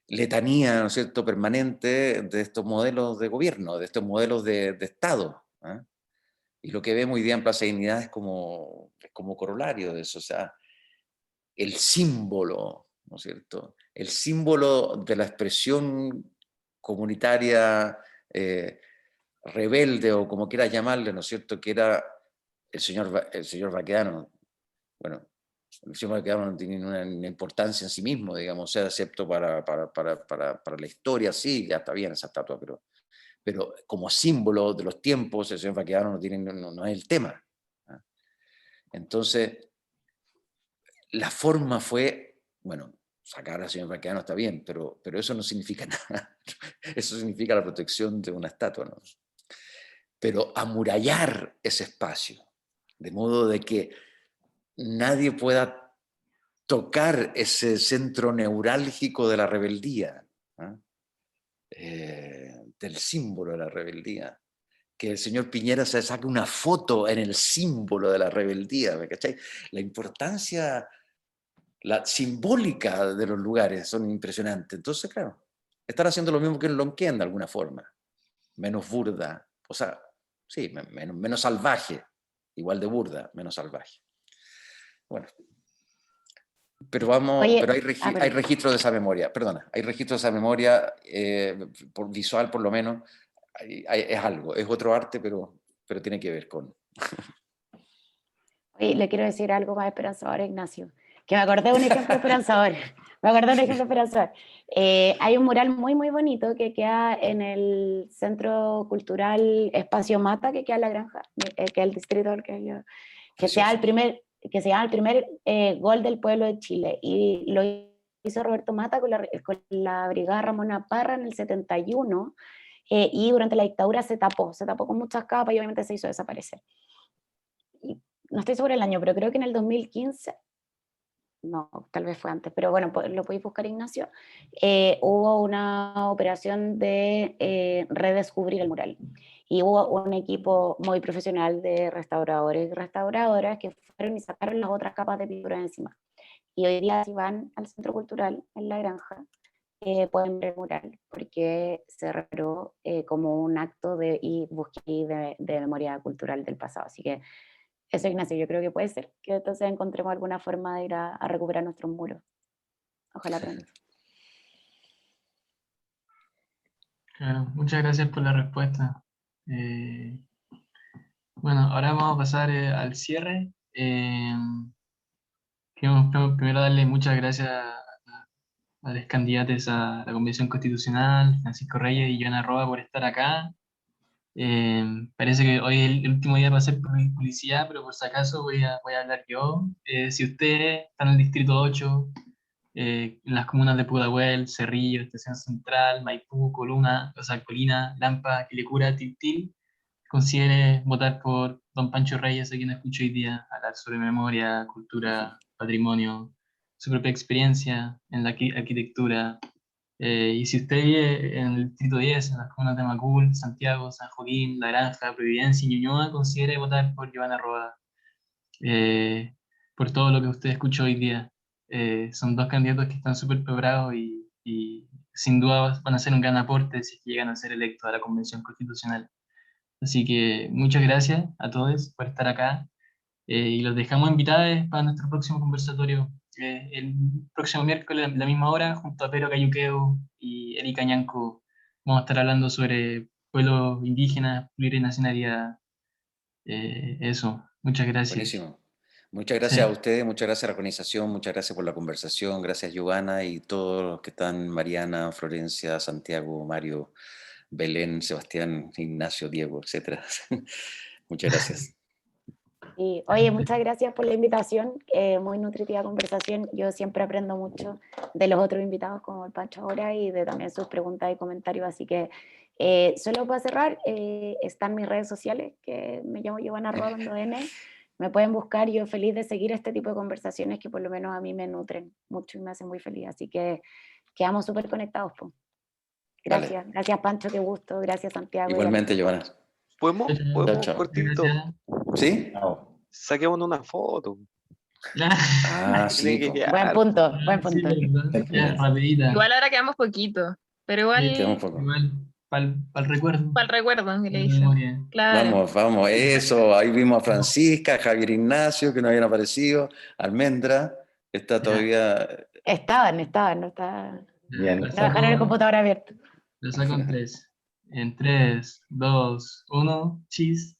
letanía, ¿no es cierto?, permanente de estos modelos de gobierno, de estos modelos de Estado. ¿Eh? Y lo que vemos hoy día en Plaza Dignidad es como corolario de eso, o sea, el símbolo, ¿no es cierto?, el símbolo de la expresión comunitaria rebelde, o como quieras llamarle, ¿no es cierto?, que era el señor Baquedano. Bueno, el señor Baquedano no tiene una importancia en sí mismo, digamos, o sea, excepto para la historia, sí, ya está bien esa estatua, pero como símbolo de los tiempos, el señor Baquedano no es el tema. ¿Ah? Entonces, la forma fue, bueno, sacar al señor Baquedano está bien, pero eso no significa nada. Eso significa la protección de una estatua, ¿no? Pero amurallar ese espacio, de modo de que nadie pueda tocar ese centro neurálgico de la rebeldía, ¿eh? Del símbolo de la rebeldía. Que el señor Piñera se saque una foto en el símbolo de la rebeldía, ¿me cachai? La importancia, la simbólica de los lugares son impresionantes. Entonces, claro, están haciendo lo mismo que en Lonquén de alguna forma, menos burda, o sea, sí, menos salvaje, igual de burda, menos salvaje. Bueno, pero Oye, hay perdón. registro de esa memoria, perdona, hay registro de esa memoria, por visual por lo menos, es algo, es otro arte, pero tiene que ver con... Oye, le quiero decir algo más esperanzador a Ignacio, que me acordé de un ejemplo esperanzador. Me acordé de un ejemplo esperanzador. Hay un mural muy, muy bonito que queda en el Centro Cultural Espacio Mata, que queda en La Granja, que es el distrito al que yo, que se llama el primer gol del pueblo de Chile. Y lo hizo Roberto Mata con la Brigada Ramona Parra en el 71, y durante la dictadura se tapó con muchas capas y obviamente se hizo desaparecer. Y no estoy segura del año, pero creo que en el 2015, no, tal vez fue antes, pero bueno, lo podéis buscar, Ignacio, hubo una operación de redescubrir el mural. Y hubo un equipo muy profesional de restauradores y restauradoras que fueron y sacaron las otras capas de pintura encima. Y hoy día, si van al Centro Cultural en La Granja, pueden ver el mural, porque se reparó como un acto y búsqueda de memoria cultural del pasado. Así que eso, Ignacio, yo creo que puede ser que entonces encontremos alguna forma de ir a recuperar nuestros muros. Ojalá pronto. Claro, muchas gracias por la respuesta. Bueno, ahora vamos a pasar al cierre. Queremos primero darle muchas gracias a los candidatos a la Convención Constitucional, Francisco Reyes y Joana Roa, por estar acá. Parece que hoy es el último día para hacer publicidad, pero por si acaso voy a hablar yo. Si usted está en el Distrito 8, en las comunas de Pudahuel, Cerrillo, Estación Central, Maipú, Colina, Lampa, Quilicura, Tiltil, considere votar por don Pancho Reyes, a quien escucho hoy día hablar sobre memoria, cultura, patrimonio, su propia experiencia en la arquitectura. Y si usted vive en el distrito 10, en las comunas de Macul, Santiago, San Joaquín, La Granja, Providencia y Ñuñoa, considere votar por Giovanna Roa, por todo lo que usted escuchó hoy día. Son dos candidatos que están súper preparados y sin duda van a hacer un gran aporte si llegan a ser electos a la Convención Constitucional. Así que muchas gracias a todos por estar acá, y los dejamos invitados para nuestro próximo conversatorio, el próximo miércoles a la misma hora, junto a Pedro Cayuqueo y Erika Ñanco. Vamos a estar hablando sobre pueblos indígenas, plurinacionalidad. Eso, muchas gracias. Buenísimo. Muchas gracias a ustedes, muchas gracias a la organización, muchas gracias por la conversación, gracias Giovanna y todos los que están, Mariana, Florencia, Santiago, Mario, Belén, Sebastián, Ignacio, Diego, etc. Muchas gracias. Y, oye, muchas gracias por la invitación, muy nutritiva conversación. Yo siempre aprendo mucho de los otros invitados como el Pancho ahora y de también sus preguntas y comentarios, así que solo para cerrar, están mis redes sociales, que me llamo Giovanna Rodando N. Me pueden buscar, yo feliz de seguir este tipo de conversaciones que por lo menos a mí me nutren mucho y me hacen muy feliz, así que quedamos súper conectados. Po. Gracias, Vale. Gracias Pancho, qué gusto, gracias Santiago. Igualmente, Giovanna. ¿Podemos Chao, chao. cortito? Gracias. ¿Sí? Saquemos una foto. Ah, Tiene sí. que po. quedar. Buen punto, buen Sí, punto. verdad. Ya, rapidita. Igual ahora quedamos poquito, pero igual Queda un poco. Igual, para el recuerdo. para el recuerdo que le La dicen. memoria. Claro. Vamos, vamos, eso. Ahí vimos a Francisca, a Javier Ignacio, que no habían aparecido, Almendra, que está todavía... Estaban, no está. Bien. Lo No dejaron el saco, computador abierto. lo saco en 3. En 3, 2, 1, cheese.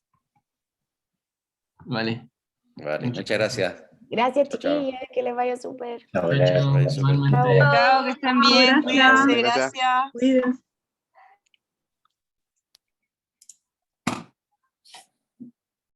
Vale. Vale, muchas gracias. Gracias, Chao, chao. chiquillos, que les vaya súper. Chao, Chao, chao, Vaya súper. igualmente. Chao, que estén bien, Gracias. cuídense, Gracias. gracias. Cuídense.